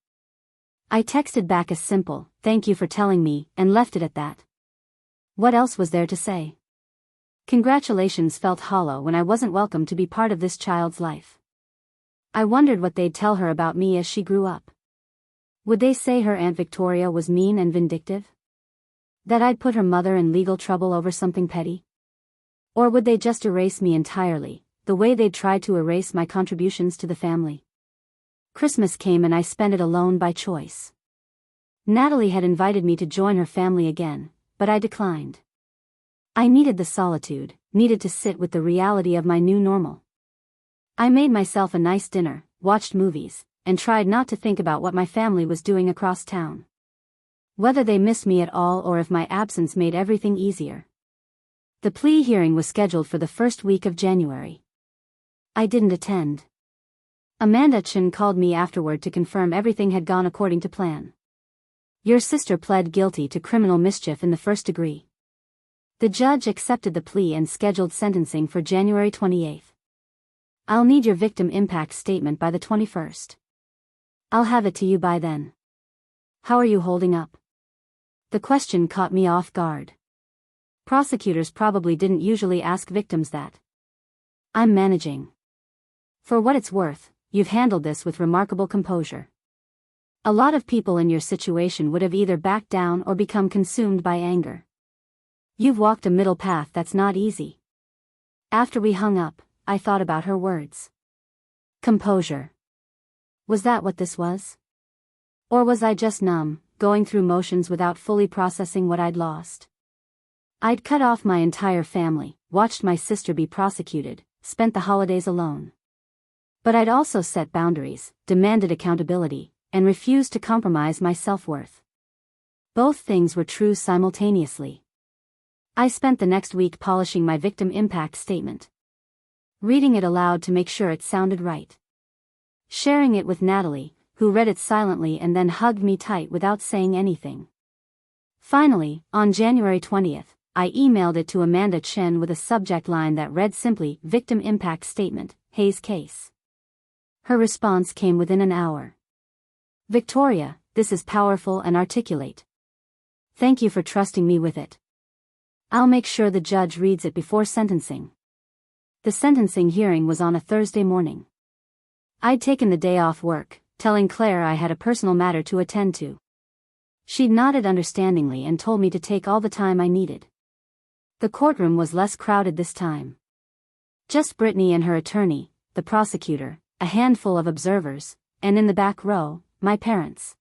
I texted back a simple, "Thank you for telling me," and left it at that. What else was there to say? Congratulations felt hollow when I wasn't welcome to be part of this child's life. I wondered what they'd tell her about me as she grew up. Would they say her Aunt Victoria was mean and vindictive? That I'd put her mother in legal trouble over something petty? Or would they just erase me entirely, the way they'd tried to erase my contributions to the family? Christmas came and I spent it alone by choice. Natalie had invited me to join her family again, but I declined. I needed the solitude, needed to sit with the reality of my new normal. I made myself a nice dinner, watched movies, and tried not to think about what my family was doing across town. Whether they missed me at all or if my absence made everything easier. The plea hearing was scheduled for the first week of January. I didn't attend. Amanda Chen called me afterward to confirm everything had gone according to plan. Your sister pled guilty to criminal mischief in the first degree. The judge accepted the plea and scheduled sentencing for January 28th. I'll need your victim impact statement by the 21st. I'll have it to you by then. How are you holding up? The question caught me off guard. Prosecutors probably didn't usually ask victims that. I'm managing. For what it's worth, you've handled this with remarkable composure. A lot of people in your situation would have either backed down or become consumed by anger. You've walked a middle path that's not easy. After we hung up, I thought about her words. Composure. Was that what this was? Or was I just numb, going through motions without fully processing what I'd lost? I'd cut off my entire family, watched my sister be prosecuted, spent the holidays alone. But I'd also set boundaries, demanded accountability, and refused to compromise my self-worth. Both things were true simultaneously. I spent the next week polishing my victim impact statement. Reading it aloud to make sure it sounded right. Sharing it with Natalie, who read it silently and then hugged me tight without saying anything. Finally, on January 20th, I emailed it to Amanda Chen with a subject line that read simply, Victim Impact Statement, Hayes Case. Her response came within an hour. Victoria, this is powerful and articulate. Thank you for trusting me with it. I'll make sure the judge reads it before sentencing. The sentencing hearing was on a Thursday morning. I'd taken the day off work, telling Claire I had a personal matter to attend to. She nodded understandingly and told me to take all the time I needed. The courtroom was less crowded this time. Just Brittany and her attorney, the prosecutor, a handful of observers, and in the back row, my parents.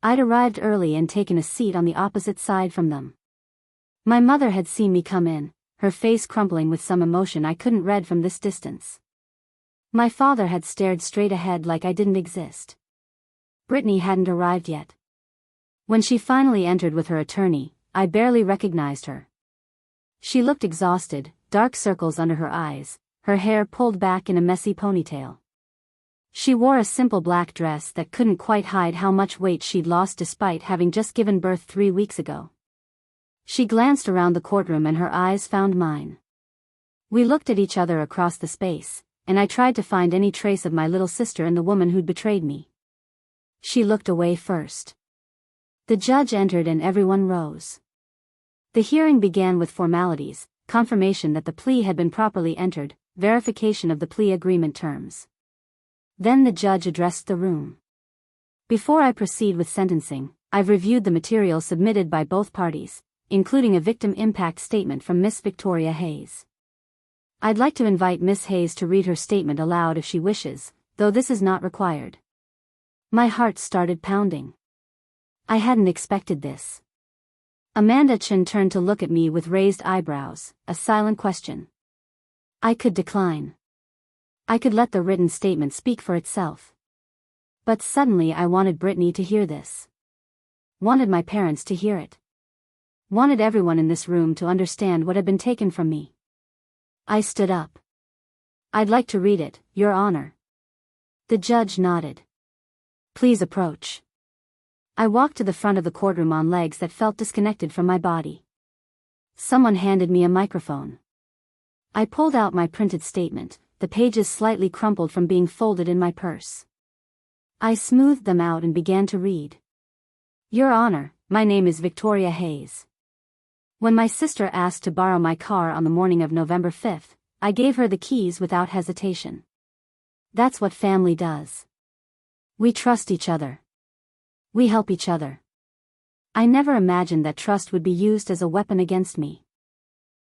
I'd arrived early and taken a seat on the opposite side from them. My mother had seen me come in, her face crumpling with some emotion I couldn't read from this distance. My father had stared straight ahead like I didn't exist. Brittany hadn't arrived yet. When she finally entered with her attorney, I barely recognized her. She looked exhausted, dark circles under her eyes, her hair pulled back in a messy ponytail. She wore a simple black dress that couldn't quite hide how much weight she'd lost despite having just given birth 3 weeks ago. She glanced around the courtroom and her eyes found mine. We looked at each other across the space, and I tried to find any trace of my little sister and the woman who'd betrayed me. She looked away first. The judge entered and everyone rose. The hearing began with formalities, confirmation that the plea had been properly entered, verification of the plea agreement terms. Then the judge addressed the room. Before I proceed with sentencing, I've reviewed the material submitted by both parties, including a victim impact statement from Miss Victoria Hayes. I'd like to invite Miss Hayes to read her statement aloud if she wishes, though this is not required. My heart started pounding. I hadn't expected this. Amanda Chen turned to look at me with raised eyebrows, a silent question. I could decline. I could let the written statement speak for itself. But suddenly I wanted Brittany to hear this. Wanted my parents to hear it. Wanted everyone in this room to understand what had been taken from me. I stood up. I'd like to read it, Your Honor. The judge nodded. Please approach. I walked to the front of the courtroom on legs that felt disconnected from my body. Someone handed me a microphone. I pulled out my printed statement, the pages slightly crumpled from being folded in my purse. I smoothed them out and began to read. Your Honor, my name is Victoria Hayes. When my sister asked to borrow my car on the morning of November 5th, I gave her the keys without hesitation. That's what family does. We trust each other. We help each other. I never imagined that trust would be used as a weapon against me.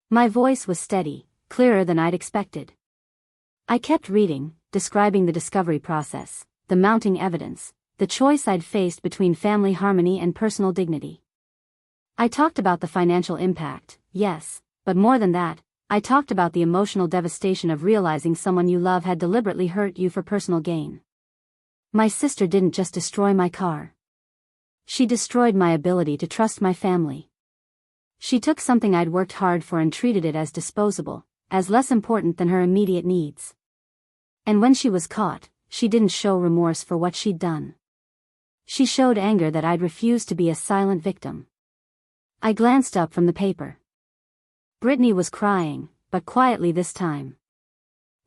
My voice was steady, clearer than I'd expected. I kept reading, describing the discovery process, the mounting evidence, the choice I'd faced between family harmony and personal dignity. I talked about the financial impact, yes, but more than that, I talked about the emotional devastation of realizing someone you love had deliberately hurt you for personal gain. My sister didn't just destroy my car. She destroyed my ability to trust my family. She took something I'd worked hard for and treated it as disposable, as less important than her immediate needs. And when she was caught, she didn't show remorse for what she'd done. She showed anger that I'd refused to be a silent victim. I glanced up from the paper. Brittany was crying, but quietly this time.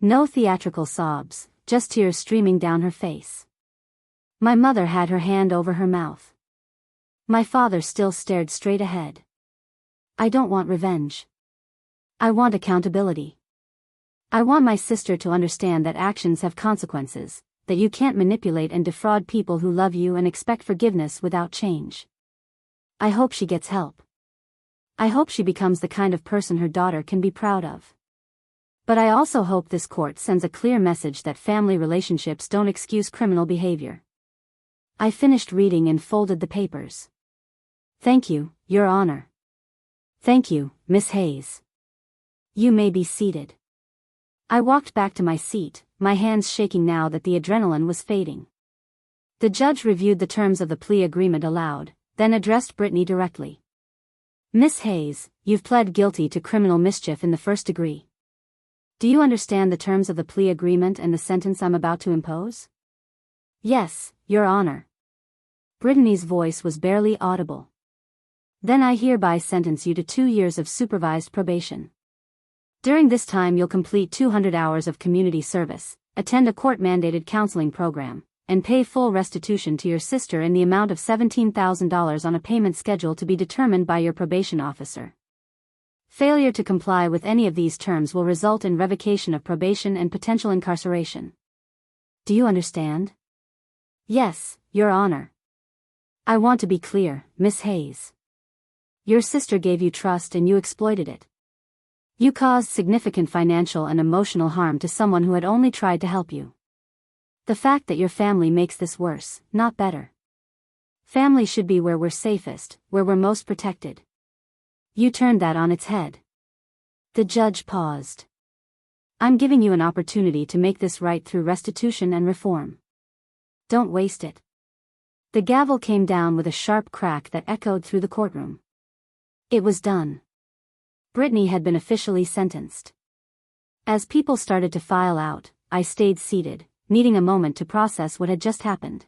No theatrical sobs, just tears streaming down her face. My mother had her hand over her mouth. My father still stared straight ahead. I don't want revenge. I want accountability. I want my sister to understand that actions have consequences, that you can't manipulate and defraud people who love you and expect forgiveness without change. I hope she gets help. I hope she becomes the kind of person her daughter can be proud of. But I also hope this court sends a clear message that family relationships don't excuse criminal behavior. I finished reading and folded the papers. Thank you, Your Honor. Thank you, Miss Hayes. You may be seated. I walked back to my seat, my hands shaking now that the adrenaline was fading. The judge reviewed the terms of the plea agreement aloud, then addressed Brittany directly. Miss Hayes, you've pled guilty to criminal mischief in the first degree. Do you understand the terms of the plea agreement and the sentence I'm about to impose? Yes, Your Honor. Brittany's voice was barely audible. Then I hereby sentence you to 2 years of supervised probation. During this time you'll complete 200 hours of community service, attend a court-mandated counseling program, and pay full restitution to your sister in the amount of $17,000 on a payment schedule to be determined by your probation officer. Failure to comply with any of these terms will result in revocation of probation and potential incarceration. Do you understand? Yes, Your Honor. I want to be clear, Miss Hayes. Your sister gave you trust and you exploited it. You caused significant financial and emotional harm to someone who had only tried to help you. The fact that your family makes this worse, not better. Family should be where we're safest, where we're most protected. You turned that on its head. The judge paused. I'm giving you an opportunity to make this right through restitution and reform. Don't waste it. The gavel came down with a sharp crack that echoed through the courtroom. It was done. Brittany had been officially sentenced. As people started to file out, I stayed seated, needing a moment to process what had just happened.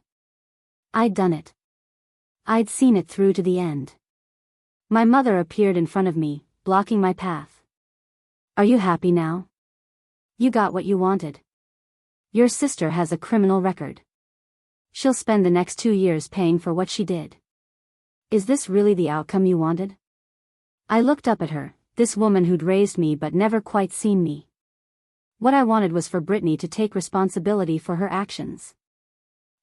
I'd done it. I'd seen it through to the end. My mother appeared in front of me, blocking my path. Are you happy now? You got what you wanted. Your sister has a criminal record. She'll spend the next 2 years paying for what she did. Is this really the outcome you wanted? I looked up at her, this woman who'd raised me but never quite seen me. What I wanted was for Brittany to take responsibility for her actions.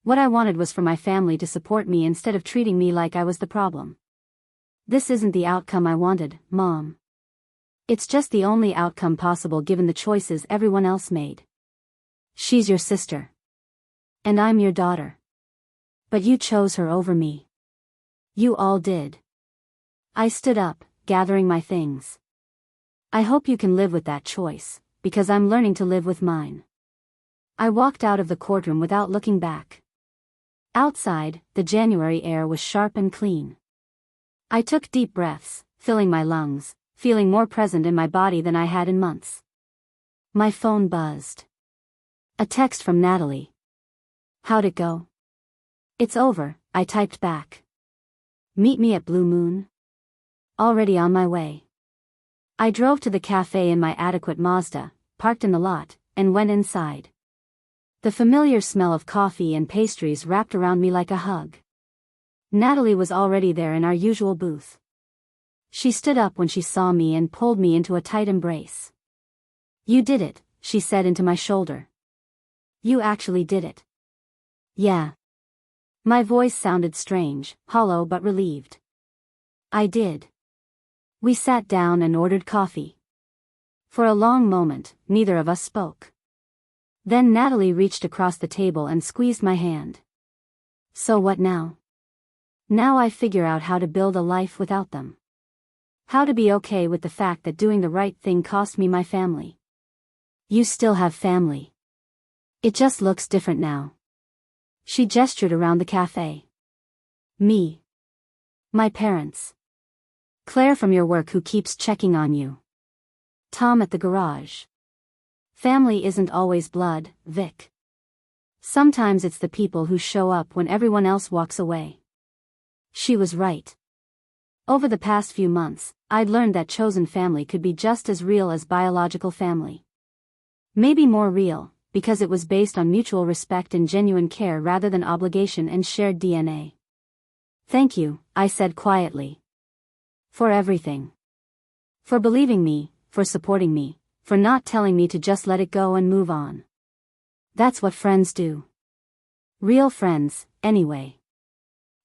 What I wanted was for my family to support me instead of treating me like I was the problem. This isn't the outcome I wanted, Mom. It's just the only outcome possible given the choices everyone else made. She's your sister. And I'm your daughter. But you chose her over me. You all did. I stood up, gathering my things. I hope you can live with that choice, because I'm learning to live with mine. I walked out of the courtroom without looking back. Outside, the January air was sharp and clean. I took deep breaths, filling my lungs, feeling more present in my body than I had in months. My phone buzzed. A text from Natalie. How'd it go? It's over, I typed back. Meet me at Blue Moon. Already on my way. I drove to the cafe in my adequate Mazda, parked in the lot, and went inside. The familiar smell of coffee and pastries wrapped around me like a hug. Natalie was already there in our usual booth. She stood up when she saw me and pulled me into a tight embrace. You did it, she said into my shoulder. You actually did it. Yeah. My voice sounded strange, hollow but relieved. I did. We sat down and ordered coffee. For a long moment, neither of us spoke. Then Natalie reached across the table and squeezed my hand. So what now? Now I figure out how to build a life without them. How to be okay with the fact that doing the right thing cost me my family. You still have family. It just looks different now. She gestured around the cafe. Me. My parents. Claire from your work who keeps checking on you. Tom at the garage. Family isn't always blood, Vic. Sometimes it's the people who show up when everyone else walks away. She was right. Over the past few months, I'd learned that chosen family could be just as real as biological family. Maybe more real, because it was based on mutual respect and genuine care rather than obligation and shared DNA. Thank you, I said quietly. For everything. For believing me, for supporting me, for not telling me to just let it go and move on. That's what friends do. Real friends, anyway.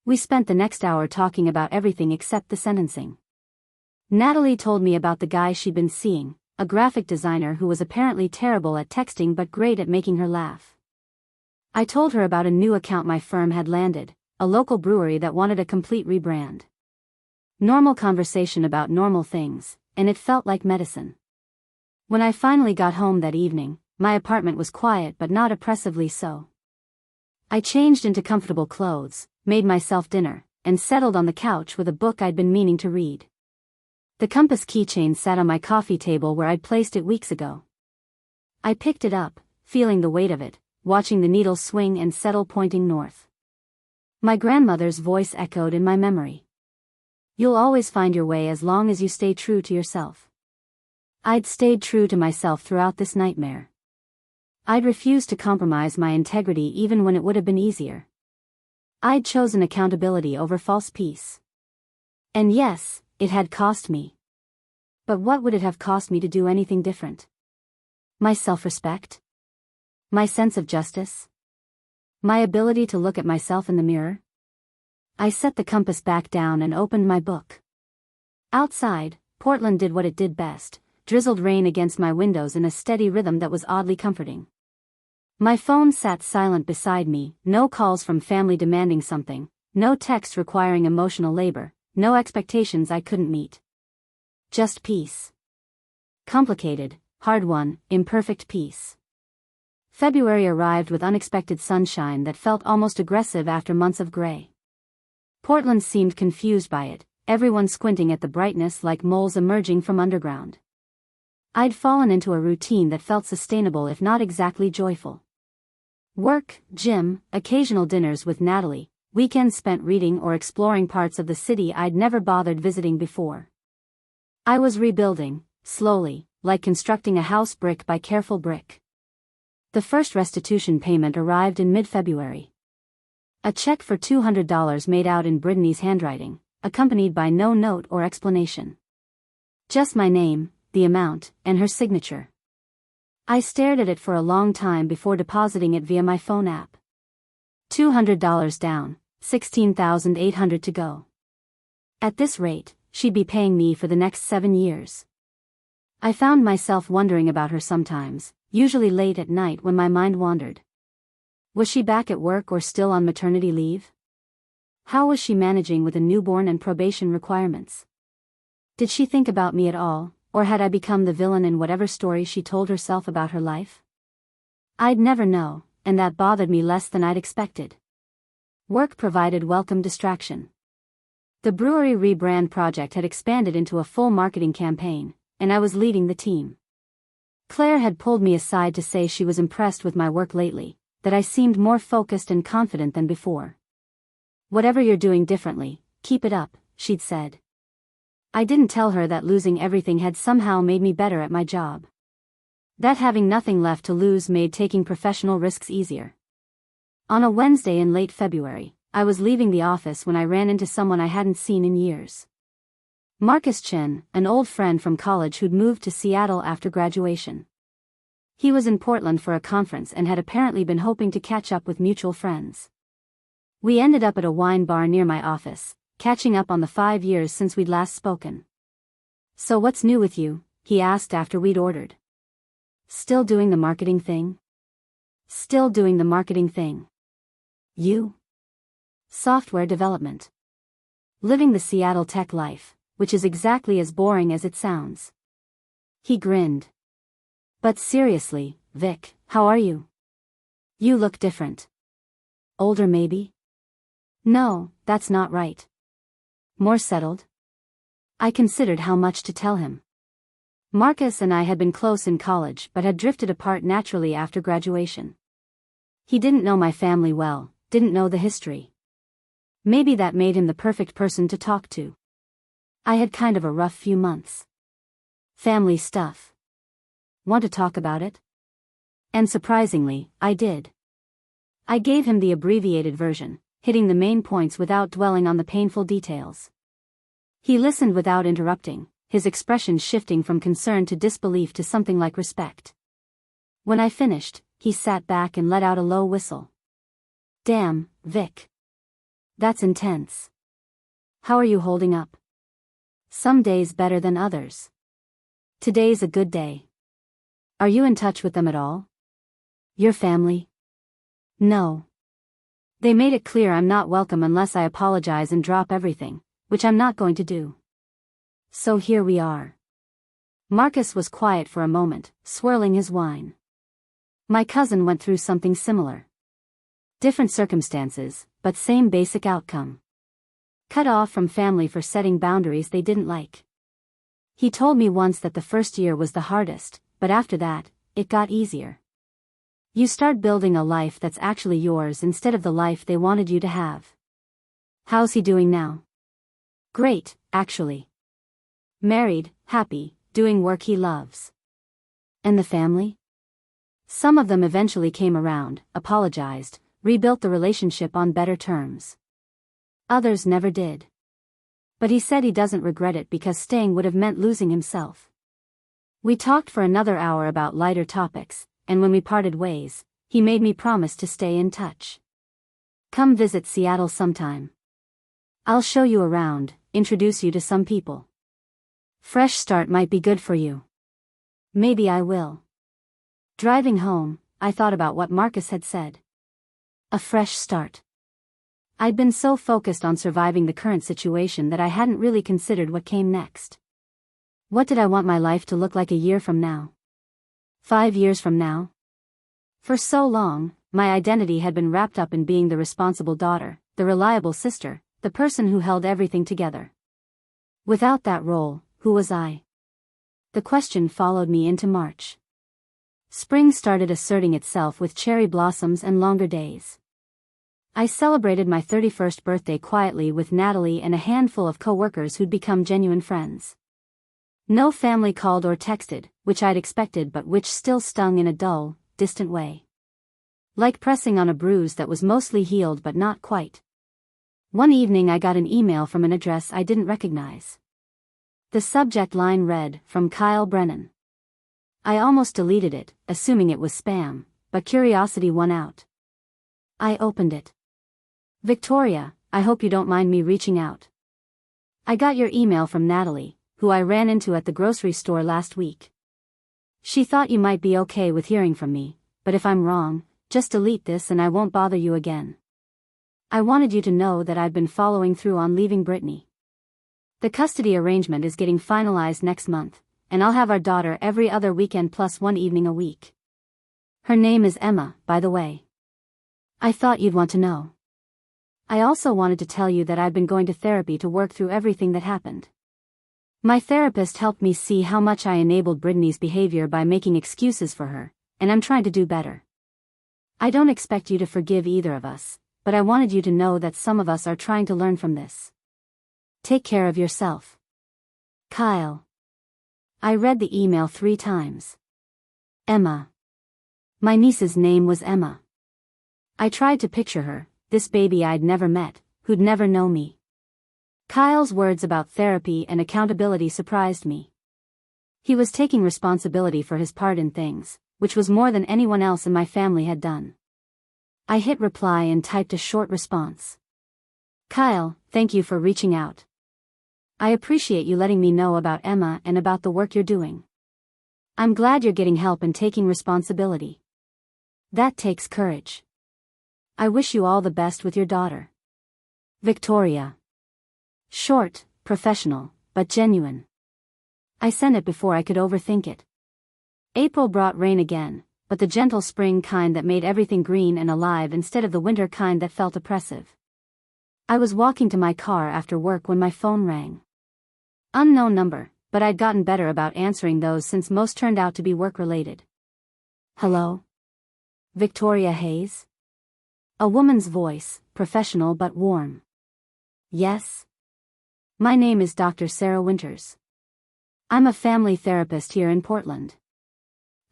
We spent the next hour talking about everything except the sentencing. Natalie told me about the guy she'd been seeing, a graphic designer who was apparently terrible at texting but great at making her laugh. I told her about a new account my firm had landed, a local brewery that wanted a complete rebrand. Normal conversation about normal things, and it felt like medicine. When I finally got home that evening, my apartment was quiet but not oppressively so. I changed into comfortable clothes, made myself dinner, and settled on the couch with a book I'd been meaning to read. The compass keychain sat on my coffee table where I'd placed it weeks ago. I picked it up, feeling the weight of it, watching the needle swing and settle pointing north. My grandmother's voice echoed in my memory. You'll always find your way as long as you stay true to yourself. I'd stayed true to myself throughout this nightmare. I'd refused to compromise my integrity even when it would have been easier. I'd chosen accountability over false peace. And yes, it had cost me. But what would it have cost me to do anything different? My self-respect? My sense of justice? My ability to look at myself in the mirror? I set the compass back down and opened my book. Outside, Portland did what it did best, drizzled rain against my windows in a steady rhythm that was oddly comforting. My phone sat silent beside me, no calls from family demanding something, no texts requiring emotional labor, no expectations I couldn't meet. Just peace. Complicated, hard-won, imperfect peace. February arrived with unexpected sunshine that felt almost aggressive after months of gray. Portland seemed confused by it, everyone squinting at the brightness like moles emerging from underground. I'd fallen into a routine that felt sustainable if not exactly joyful. Work, gym, occasional dinners with Natalie, weekends spent reading or exploring parts of the city I'd never bothered visiting before. I was rebuilding, slowly, like constructing a house brick by careful brick. The first restitution payment arrived in mid-February. A check for $200 made out in Brittany's handwriting, accompanied by no note or explanation. Just my name, the amount, and her signature. I stared at it for a long time before depositing it via my phone app. $200 down, $16,800 to go. At this rate, she'd be paying me for the next 7 years. I found myself wondering about her sometimes, usually late at night when my mind wandered. Was she back at work or still on maternity leave? How was she managing with a newborn and probation requirements? Did she think about me at all, or had I become the villain in whatever story she told herself about her life? I'd never know, and that bothered me less than I'd expected. Work provided welcome distraction. The brewery rebrand project had expanded into a full marketing campaign, and I was leading the team. Claire had pulled me aside to say she was impressed with my work lately, that I seemed more focused and confident than before. Whatever you're doing differently, keep it up, she'd said. I didn't tell her that losing everything had somehow made me better at my job. That having nothing left to lose made taking professional risks easier. On a Wednesday in late February, I was leaving the office when I ran into someone I hadn't seen in years. Marcus Chen, an old friend from college who'd moved to Seattle after graduation. He was in Portland for a conference and had apparently been hoping to catch up with mutual friends. We ended up at a wine bar near my office, catching up on the 5 years since we'd last spoken. So what's new with you? He asked after we'd ordered. Still doing the marketing thing? Still doing the marketing thing. You? Software development. Living the Seattle tech life, which is exactly as boring as it sounds. He grinned. But seriously, Vic, how are you? You look different. Older maybe? No, that's not right. More settled? I considered how much to tell him. Marcus and I had been close in college but had drifted apart naturally after graduation. He didn't know my family well, didn't know the history. Maybe that made him the perfect person to talk to. I had kind of a rough few months. Family stuff. Want to talk about it? And surprisingly, I did. I gave him the abbreviated version, hitting the main points without dwelling on the painful details. He listened without interrupting, his expression shifting from concern to disbelief to something like respect. When I finished, he sat back and let out a low whistle. Damn, Vic. That's intense. How are you holding up? Some days better than others. Today's a good day. Are you in touch with them at all? Your family? No. They made it clear I'm not welcome unless I apologize and drop everything, which I'm not going to do. So here we are. Marcus was quiet for a moment, swirling his wine. My cousin went through something similar. Different circumstances, but same basic outcome. Cut off from family for setting boundaries they didn't like. He told me once that the first year was the hardest, but after that, it got easier. You start building a life that's actually yours instead of the life they wanted you to have. How's he doing now? Great, actually. Married, happy, doing work he loves. And the family? Some of them eventually came around, apologized, rebuilt the relationship on better terms. Others never did. But he said he doesn't regret it because staying would have meant losing himself. We talked for another hour about lighter topics, and when we parted ways, he made me promise to stay in touch. Come visit Seattle sometime. I'll show you around, introduce you to some people. Fresh start might be good for you. Maybe I will. Driving home, I thought about what Marcus had said. A fresh start. I'd been so focused on surviving the current situation that I hadn't really considered what came next. What did I want my life to look like a year from now? 5 years from now? For so long, my identity had been wrapped up in being the responsible daughter, the reliable sister, the person who held everything together. Without that role, who was I? The question followed me into March. Spring started asserting itself with cherry blossoms and longer days. I celebrated my 31st birthday quietly with Natalie and a handful of co-workers who'd become genuine friends. No family called or texted, which I'd expected but which still stung in a dull, distant way. Like pressing on a bruise that was mostly healed but not quite. One evening I got an email from an address I didn't recognize. The subject line read, "From Kyle Brennan." I almost deleted it, assuming it was spam, but curiosity won out. I opened it. Victoria, I hope you don't mind me reaching out. I got your email from Natalie, who I ran into at the grocery store last week. She thought you might be okay with hearing from me, but if I'm wrong, just delete this and I won't bother you again. I wanted you to know that I've been following through on leaving Brittany. The custody arrangement is getting finalized next month, and I'll have our daughter every other weekend plus one evening a week. Her name is Emma, by the way. I thought you'd want to know. I also wanted to tell you that I've been going to therapy to work through everything that happened. My therapist helped me see how much I enabled Brittany's behavior by making excuses for her, and I'm trying to do better. I don't expect you to forgive either of us, but I wanted you to know that some of us are trying to learn from this. Take care of yourself. Kyle. I read the email 3 times. Emma. My niece's name was Emma. I tried to picture her, this baby I'd never met, who'd never know me. Kyle's words about therapy and accountability surprised me. He was taking responsibility for his part in things, which was more than anyone else in my family had done. I hit reply and typed a short response. Kyle, thank you for reaching out. I appreciate you letting me know about Emma and about the work you're doing. I'm glad you're getting help and taking responsibility. That takes courage. I wish you all the best with your daughter. Victoria. Short, professional, but genuine. I sent it before I could overthink it. April brought rain again, but the gentle spring kind that made everything green and alive instead of the winter kind that felt oppressive. I was walking to my car after work when my phone rang. Unknown number, but I'd gotten better about answering those since most turned out to be work-related. Hello? Victoria Hayes? A woman's voice, professional but warm. Yes? My name is Dr. Sarah Winters. I'm a family therapist here in Portland.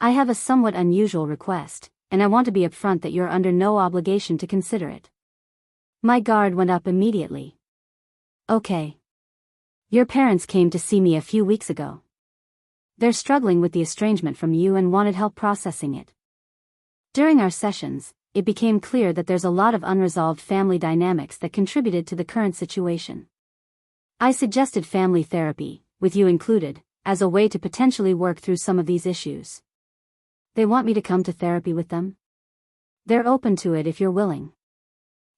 I have a somewhat unusual request, and I want to be upfront that you're under no obligation to consider it. My guard went up immediately. Okay. Your parents came to see me a few weeks ago. They're struggling with the estrangement from you and wanted help processing it. During our sessions, it became clear that there's a lot of unresolved family dynamics that contributed to the current situation. I suggested family therapy, with you included, as a way to potentially work through some of these issues. They want me to come to therapy with them? They're open to it if you're willing.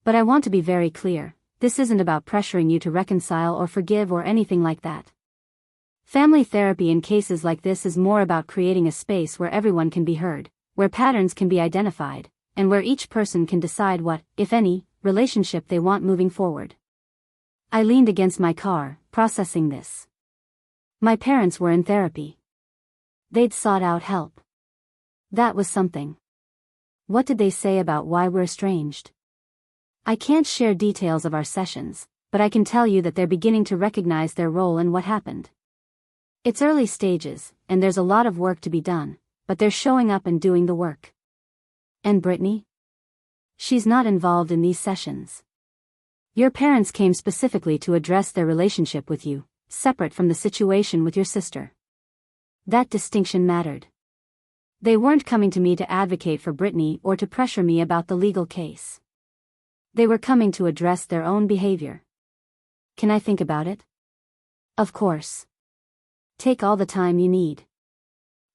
But I want to be very clear, this isn't about pressuring you to reconcile or forgive or anything like that. Family therapy in cases like this is more about creating a space where everyone can be heard, where patterns can be identified, and where each person can decide what, if any, relationship they want moving forward. I leaned against my car, processing this. My parents were in therapy. They'd sought out help. That was something. What did they say about why we're estranged? I can't share details of our sessions, but I can tell you that they're beginning to recognize their role in what happened. It's early stages, and there's a lot of work to be done, but they're showing up and doing the work. And Brittany? She's not involved in these sessions. Your parents came specifically to address their relationship with you, separate from the situation with your sister. That distinction mattered. They weren't coming to me to advocate for Brittany or to pressure me about the legal case. They were coming to address their own behavior. Can I think about it? Of course. Take all the time you need.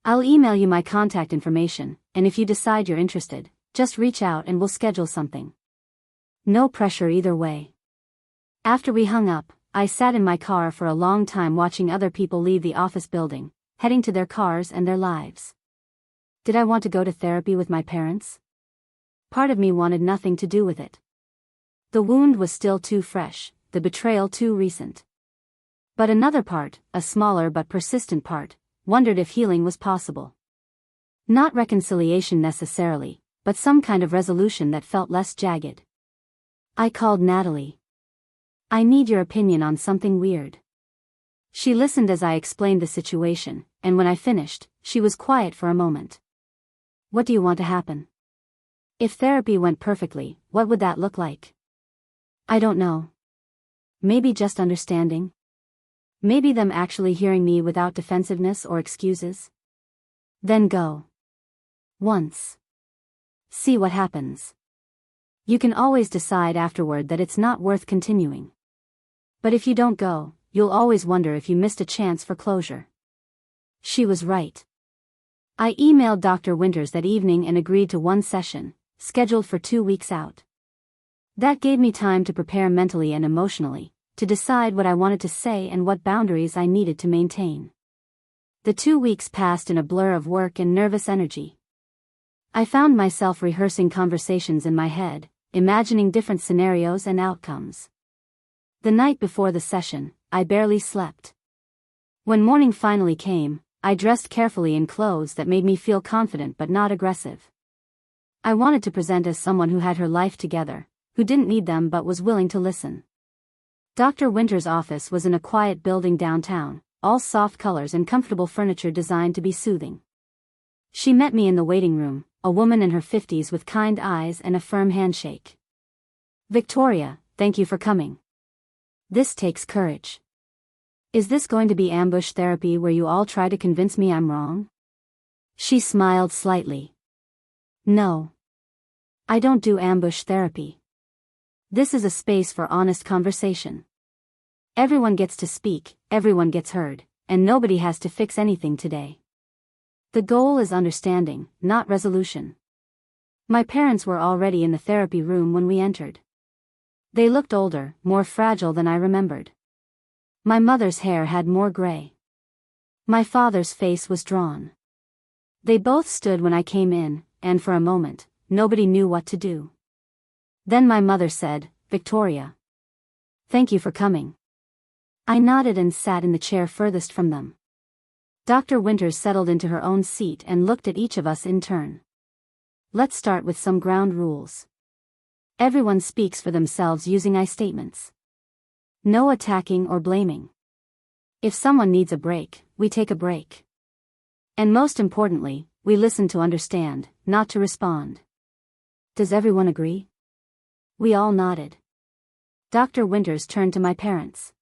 I'll email you my contact information, and if you decide you're interested, just reach out and we'll schedule something. No pressure either way. After we hung up, I sat in my car for a long time watching other people leave the office building, heading to their cars and their lives. Did I want to go to therapy with my parents? Part of me wanted nothing to do with it. The wound was still too fresh, the betrayal too recent. But another part, a smaller but persistent part, wondered if healing was possible. Not reconciliation necessarily, but some kind of resolution that felt less jagged. I called Natalie. I need your opinion on something weird. She listened as I explained the situation, and when I finished, she was quiet for a moment. What do you want to happen? If therapy went perfectly, what would that look like? I don't know. Maybe just understanding? Maybe them actually hearing me without defensiveness or excuses? Then go. Once. See what happens. You can always decide afterward that it's not worth continuing. But if you don't go, you'll always wonder if you missed a chance for closure. She was right. I emailed Dr. Winters that evening and agreed to one session, scheduled for 2 weeks out. That gave me time to prepare mentally and emotionally, to decide what I wanted to say and what boundaries I needed to maintain. The 2 weeks passed in a blur of work and nervous energy. I found myself rehearsing conversations in my head, imagining different scenarios and outcomes. The night before the session, I barely slept. When morning finally came, I dressed carefully in clothes that made me feel confident but not aggressive. I wanted to present as someone who had her life together, who didn't need them but was willing to listen. Dr. Winters' office was in a quiet building downtown, all soft colors and comfortable furniture designed to be soothing. She met me in the waiting room, a woman in her 50s with kind eyes and a firm handshake. Victoria, thank you for coming. This takes courage. Is this going to be ambush therapy where you all try to convince me I'm wrong? She smiled slightly. No. I don't do ambush therapy. This is a space for honest conversation. Everyone gets to speak, everyone gets heard, and nobody has to fix anything today. The goal is understanding, not resolution. My parents were already in the therapy room when we entered. They looked older, more fragile than I remembered. My mother's hair had more gray. My father's face was drawn. They both stood when I came in, and for a moment, nobody knew what to do. Then my mother said, "Victoria. Thank you for coming." I nodded and sat in the chair furthest from them. Dr. Winters settled into her own seat and looked at each of us in turn. Let's start with some ground rules. Everyone speaks for themselves using I statements. No attacking or blaming. If someone needs a break, we take a break. And most importantly, we listen to understand, not to respond. Does everyone agree? We all nodded. Dr. Winters turned to my parents.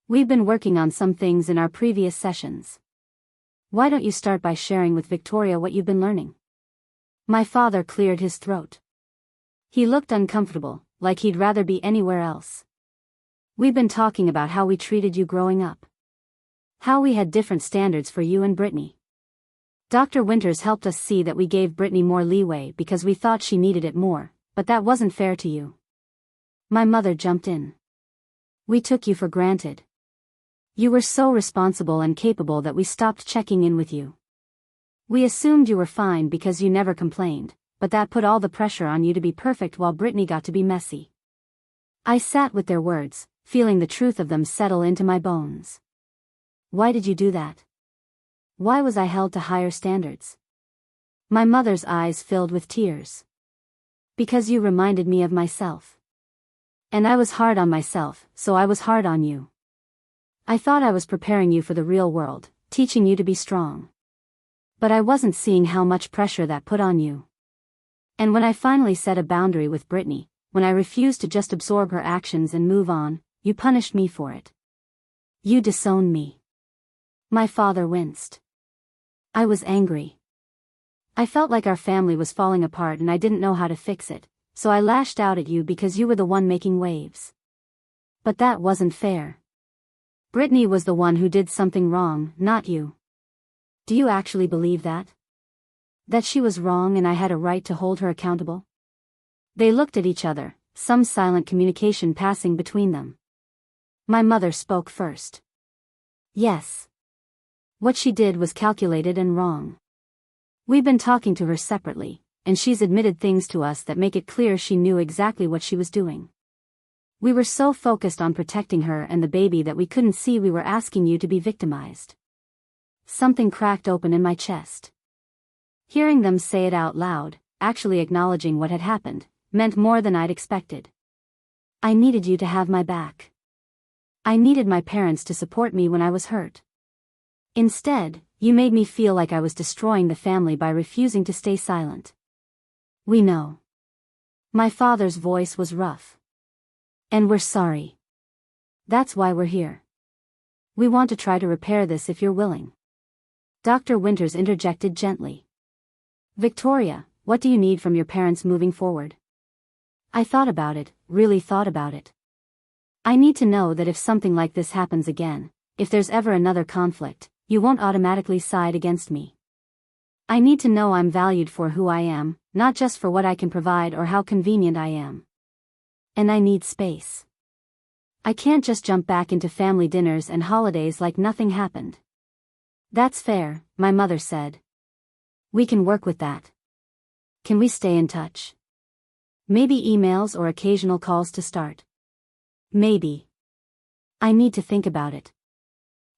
We've been working on some things in our previous sessions. Why don't you start by sharing with Victoria what you've been learning? My father cleared his throat. He looked uncomfortable, like he'd rather be anywhere else. We've been talking about how we treated you growing up. How we had different standards for you and Brittany. Dr. Winters helped us see that we gave Brittany more leeway because we thought she needed it more, but that wasn't fair to you. My mother jumped in. We took you for granted. You were so responsible and capable that we stopped checking in with you. We assumed you were fine because you never complained, but that put all the pressure on you to be perfect while Brittany got to be messy. I sat with their words, feeling the truth of them settle into my bones. Why did you do that? Why was I held to higher standards? My mother's eyes filled with tears. Because you reminded me of myself. And I was hard on myself, so I was hard on you. I thought I was preparing you for the real world, teaching you to be strong. But I wasn't seeing how much pressure that put on you. And when I finally set a boundary with Brittany, when I refused to just absorb her actions and move on, you punished me for it. You disowned me. My father winced. I was angry. I felt like our family was falling apart and I didn't know how to fix it, so I lashed out at you because you were the one making waves. But that wasn't fair. Brittany was the one who did something wrong, not you. Do you actually believe that? That she was wrong and I had a right to hold her accountable? They looked at each other, some silent communication passing between them. My mother spoke first. Yes. What she did was calculated and wrong. We've been talking to her separately, and she's admitted things to us that make it clear she knew exactly what she was doing. We were so focused on protecting her and the baby that we couldn't see we were asking you to be victimized. Something cracked open in my chest. Hearing them say it out loud, actually acknowledging what had happened, meant more than I'd expected. I needed you to have my back. I needed my parents to support me when I was hurt. Instead, you made me feel like I was destroying the family by refusing to stay silent. We know. My father's voice was rough. And we're sorry. That's why we're here. We want to try to repair this if you're willing. Dr. Winters interjected gently. Victoria, what do you need from your parents moving forward? I thought about it, really thought about it. I need to know that if something like this happens again, if there's ever another conflict, you won't automatically side against me. I need to know I'm valued for who I am, not just for what I can provide or how convenient I am. And I need space. I can't just jump back into family dinners and holidays like nothing happened. That's fair, my mother said. We can work with that. Can we stay in touch? Maybe emails or occasional calls to start. Maybe. I need to think about it.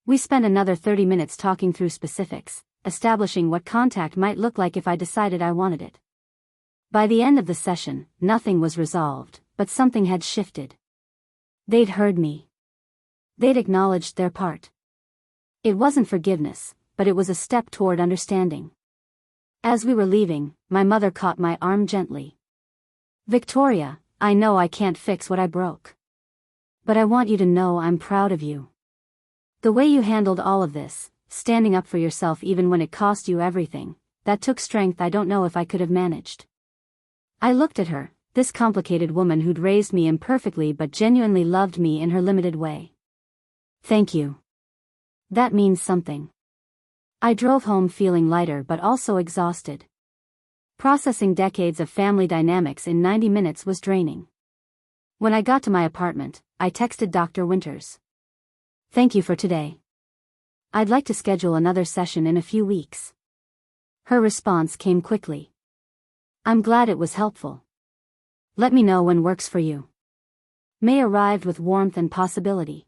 We spent another 30 minutes talking through specifics, establishing what contact might look like if I decided I wanted it. By the end of the session, nothing was resolved, but something had shifted. They'd heard me. They'd acknowledged their part. It wasn't forgiveness, but it was a step toward understanding. As we were leaving, my mother caught my arm gently. Victoria, I know I can't fix what I broke. But I want you to know I'm proud of you. The way you handled all of this, standing up for yourself even when it cost you everything, that took strength I don't know if I could have managed. I looked at her, this complicated woman who'd raised me imperfectly but genuinely loved me in her limited way. Thank you. That means something. I drove home feeling lighter but also exhausted. Processing decades of family dynamics in 90 minutes was draining. When I got to my apartment, I texted Dr. Winters. Thank you for today. I'd like to schedule another session in a few weeks. Her response came quickly. I'm glad it was helpful. Let me know when works for you. May arrived with warmth and possibility.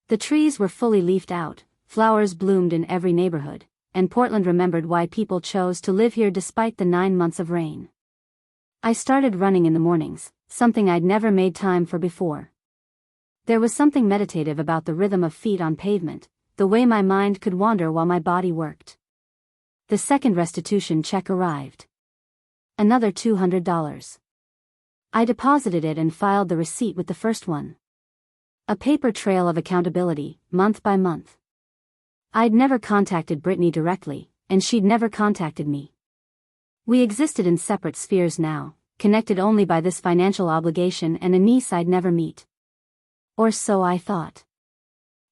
The trees were fully leafed out, flowers bloomed in every neighborhood, and Portland remembered why people chose to live here despite the 9 months of rain. I started running in the mornings, something I'd never made time for before. There was something meditative about the rhythm of feet on pavement, the way my mind could wander while my body worked. The second restitution check arrived. Another $200. I deposited it and filed the receipt with the first one. A paper trail of accountability, month by month. I'd never contacted Brittany directly, and she'd never contacted me. We existed in separate spheres now, connected only by this financial obligation and a niece I'd never meet. Or so I thought.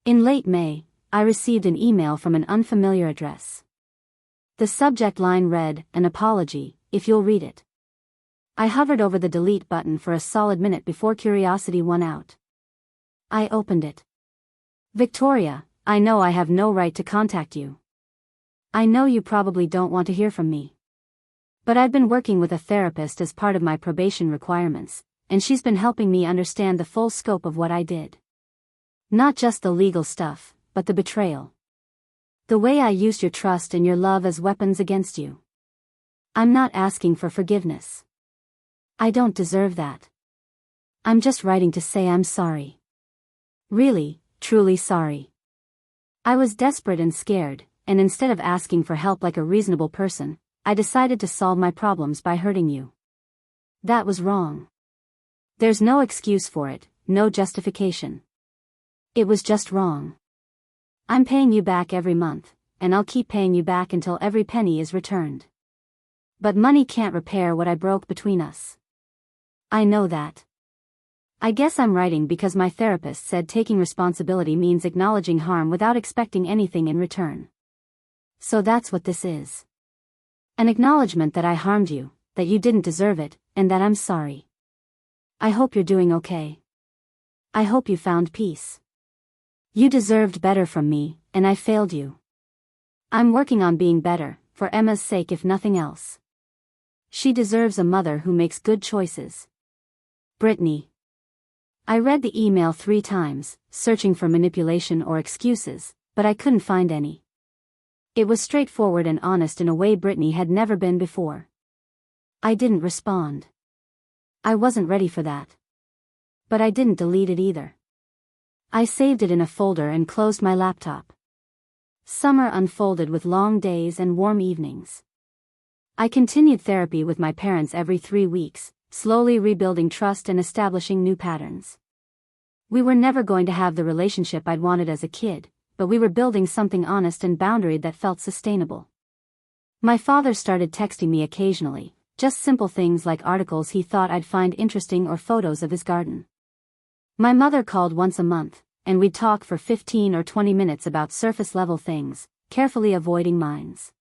In late May, I received an email from an unfamiliar address. The subject line read, "An apology, if you'll read it." I hovered over the delete button for a solid minute before curiosity won out. I opened it. Victoria, I know I have no right to contact you. I know you probably don't want to hear from me. But I've been working with a therapist as part of my probation requirements, and she's been helping me understand the full scope of what I did. Not just the legal stuff, but the betrayal. The way I used your trust and your love as weapons against you. I'm not asking for forgiveness. I don't deserve that. I'm just writing to say I'm sorry. Really, truly sorry. I was desperate and scared, and instead of asking for help like a reasonable person, I decided to solve my problems by hurting you. That was wrong. There's no excuse for it, no justification. It was just wrong. I'm paying you back every month, and I'll keep paying you back until every penny is returned. But money can't repair what I broke between us. I know that. I guess I'm writing because my therapist said taking responsibility means acknowledging harm without expecting anything in return. So that's what this is. An acknowledgement that I harmed you, that you didn't deserve it, and that I'm sorry. I hope you're doing okay. I hope you found peace. You deserved better from me, and I failed you. I'm working on being better, for Emma's sake if nothing else. She deserves a mother who makes good choices. Brittany. I read the email 3 times, searching for manipulation or excuses, but I couldn't find any. It was straightforward and honest in a way Brittany had never been before. I didn't respond. I wasn't ready for that. But I didn't delete it either. I saved it in a folder and closed my laptop. Summer unfolded with long days and warm evenings. I continued therapy with my parents every 3 weeks, slowly rebuilding trust and establishing new patterns. We were never going to have the relationship I'd wanted as a kid, but we were building something honest and boundaried that felt sustainable. My father started texting me occasionally, just simple things like articles he thought I'd find interesting or photos of his garden. My mother called once a month, and we'd talk for 15 or 20 minutes about surface-level things, carefully avoiding mines.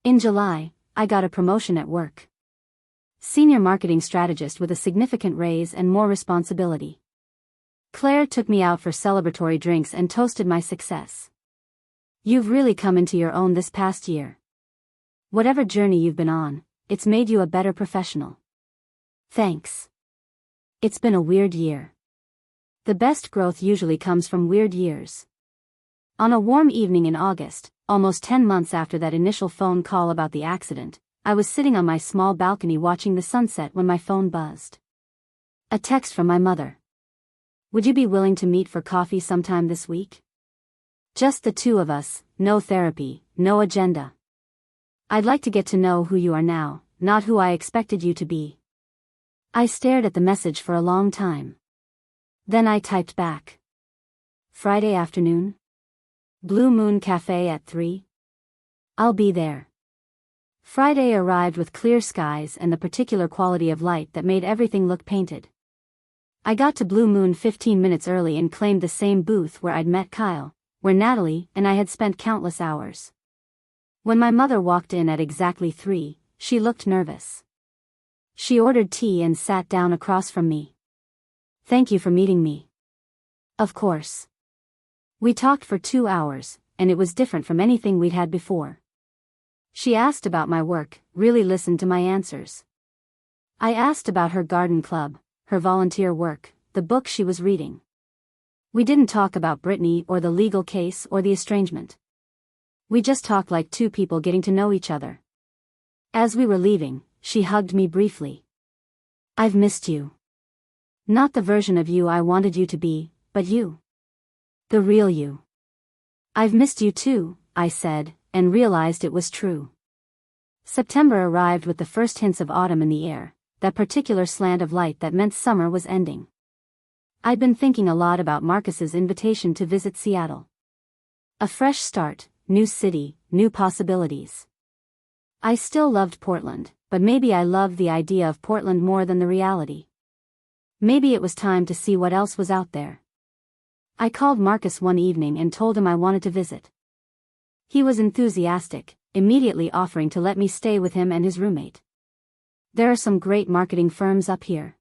In July, I got a promotion at work. Senior marketing strategist with a significant raise and more responsibility. Claire took me out for celebratory drinks and toasted my success. You've really come into your own this past year. Whatever journey you've been on, it's made you a better professional. Thanks. It's been a weird year. The best growth usually comes from weird years. On a warm evening in August, almost 10 months after that initial phone call about the accident, I was sitting on my small balcony watching the sunset when my phone buzzed. A text from my mother. Would you be willing to meet for coffee sometime this week? Just the 2 of us, no therapy, no agenda. I'd like to get to know who you are now, not who I expected you to be. I stared at the message for a long time. Then I typed back. Friday afternoon? Blue Moon Cafe at 3? I'll be there. Friday arrived with clear skies and the particular quality of light that made everything look painted. I got to Blue Moon 15 minutes early and claimed the same booth where I'd met Kyle, where Natalie and I had spent countless hours. When my mother walked in at exactly 3, she looked nervous. She ordered tea and sat down across from me. Thank you for meeting me. Of course. We talked for 2 hours, and it was different from anything we'd had before. She asked about my work, really listened to my answers. I asked about her garden club, her volunteer work, the book she was reading. We didn't talk about Brittany or the legal case or the estrangement. We just talked like two people getting to know each other. As we were leaving, she hugged me briefly. I've missed you. Not the version of you I wanted you to be, but you. The real you. I've missed you too, I said, and realized it was true. September arrived with the first hints of autumn in the air, that particular slant of light that meant summer was ending. I'd been thinking a lot about Marcus's invitation to visit Seattle. A fresh start, new city, new possibilities. I still loved Portland, but maybe I loved the idea of Portland more than the reality. Maybe it was time to see what else was out there. I called Marcus one evening and told him I wanted to visit. He was enthusiastic, immediately offering to let me stay with him and his roommate. There are some great marketing firms up here.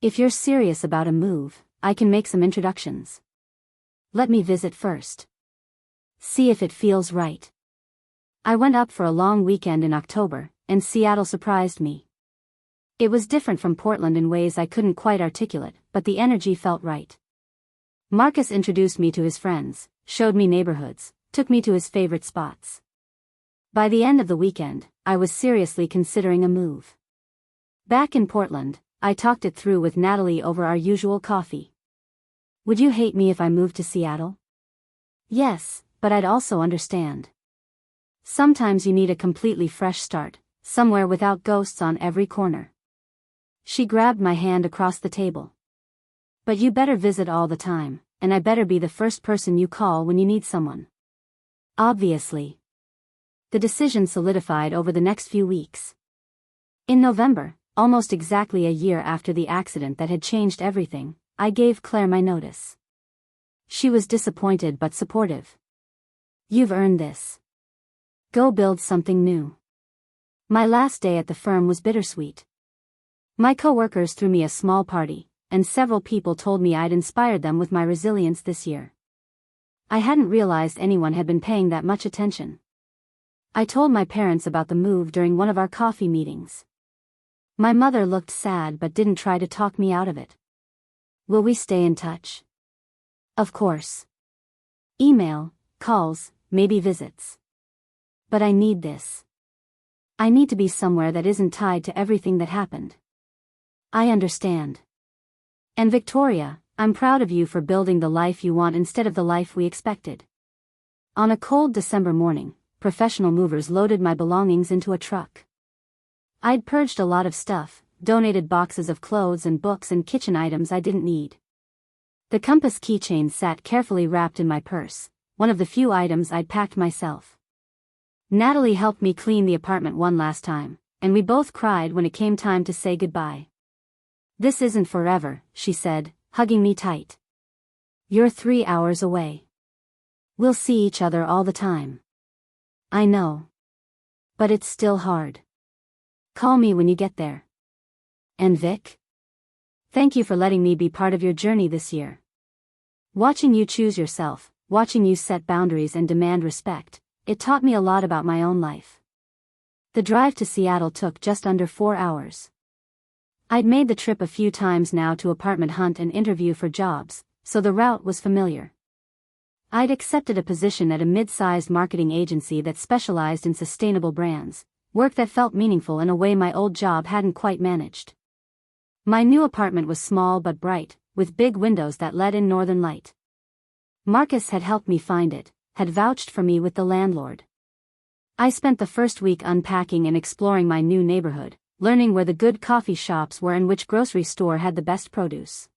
If you're serious about a move, I can make some introductions. Let me visit first. See if it feels right. I went up for a long weekend in October, and Seattle surprised me. It was different from Portland in ways I couldn't quite articulate, but the energy felt right. Marcus introduced me to his friends, showed me neighborhoods, took me to his favorite spots. By the end of the weekend, I was seriously considering a move. Back in Portland, I talked it through with Natalie over our usual coffee. Would you hate me if I moved to Seattle? Yes, but I'd also understand. Sometimes you need a completely fresh start, somewhere without ghosts on every corner. She grabbed my hand across the table. But you better visit all the time, and I better be the first person you call when you need someone. Obviously. The decision solidified over the next few weeks. In November, almost exactly a year after the accident that had changed everything, I gave Claire my notice. She was disappointed but supportive. You've earned this. Go build something new. My last day at the firm was bittersweet. My coworkers threw me a small party, and several people told me I'd inspired them with my resilience this year. I hadn't realized anyone had been paying that much attention. I told my parents about the move during one of our coffee meetings. My mother looked sad but didn't try to talk me out of it. Will we stay in touch? Of course. Email, calls, maybe visits. But I need this. I need to be somewhere that isn't tied to everything that happened. I understand. And Victoria, I'm proud of you for building the life you want instead of the life we expected. On a cold December morning, professional movers loaded my belongings into a truck. I'd purged a lot of stuff, donated boxes of clothes and books and kitchen items I didn't need. The compass keychain sat carefully wrapped in my purse, one of the few items I'd packed myself. Natalie helped me clean the apartment one last time, and we both cried when it came time to say goodbye. This isn't forever, she said, hugging me tight. You're 3 hours away. We'll see each other all the time. I know. But it's still hard. Call me when you get there. And Vic? Thank you for letting me be part of your journey this year. Watching you choose yourself, watching you set boundaries and demand respect, it taught me a lot about my own life. The drive to Seattle took just under 4 hours. I'd made the trip a few times now to apartment hunt and interview for jobs, so the route was familiar. I'd accepted a position at a mid-sized marketing agency that specialized in sustainable brands, work that felt meaningful in a way my old job hadn't quite managed. My new apartment was small but bright, with big windows that let in northern light. Marcus had helped me find it, had vouched for me with the landlord. I spent the first week unpacking and exploring my new neighborhood, learning where the good coffee shops were and which grocery store had the best produce.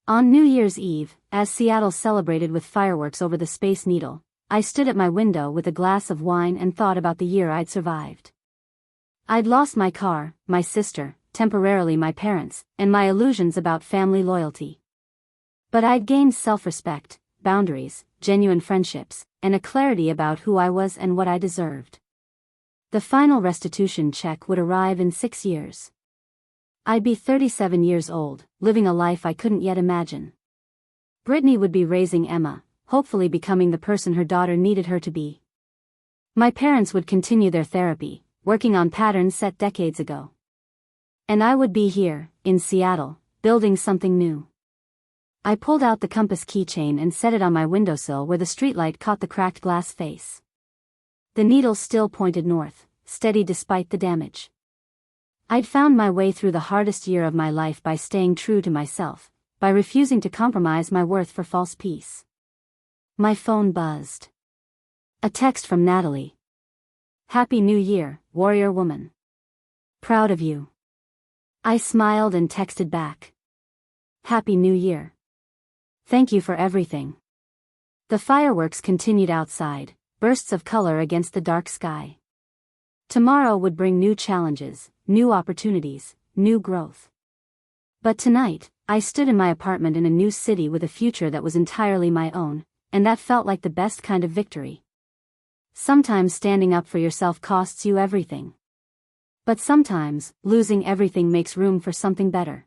On New Year's Eve, as Seattle celebrated with fireworks over the Space Needle, I stood at my window with a glass of wine and thought about the year I'd survived. I'd lost my car, my sister, temporarily my parents, and my illusions about family loyalty. But I'd gained self-respect, boundaries, genuine friendships, and a clarity about who I was and what I deserved. The final restitution check would arrive in 6 years. I'd be 37 years old, living a life I couldn't yet imagine. Brittany would be raising Emma, hopefully becoming the person her daughter needed her to be. My parents would continue their therapy, working on patterns set decades ago. And I would be here, in Seattle, building something new. I pulled out the compass keychain and set it on my windowsill where the streetlight caught the cracked glass face. The needle still pointed north, steady despite the damage. I'd found my way through the hardest year of my life by staying true to myself, by refusing to compromise my worth for false peace. My phone buzzed. A text from Natalie. "Happy New Year, warrior woman. Proud of you." I smiled and texted back. "Happy New Year. Thank you for everything." The fireworks continued outside, bursts of color against the dark sky. Tomorrow would bring new challenges, new opportunities, new growth. But tonight, I stood in my apartment in a new city with a future that was entirely my own, and that felt like the best kind of victory. Sometimes standing up for yourself costs you everything. But sometimes, losing everything makes room for something better.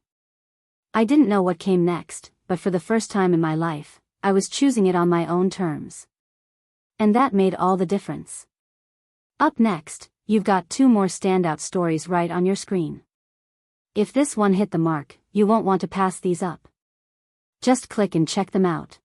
I didn't know what came next, but for the first time in my life, I was choosing it on my own terms. And that made all the difference. Up next, you've got 2 more standout stories right on your screen. If this one hit the mark, you won't want to pass these up. Just click and check them out.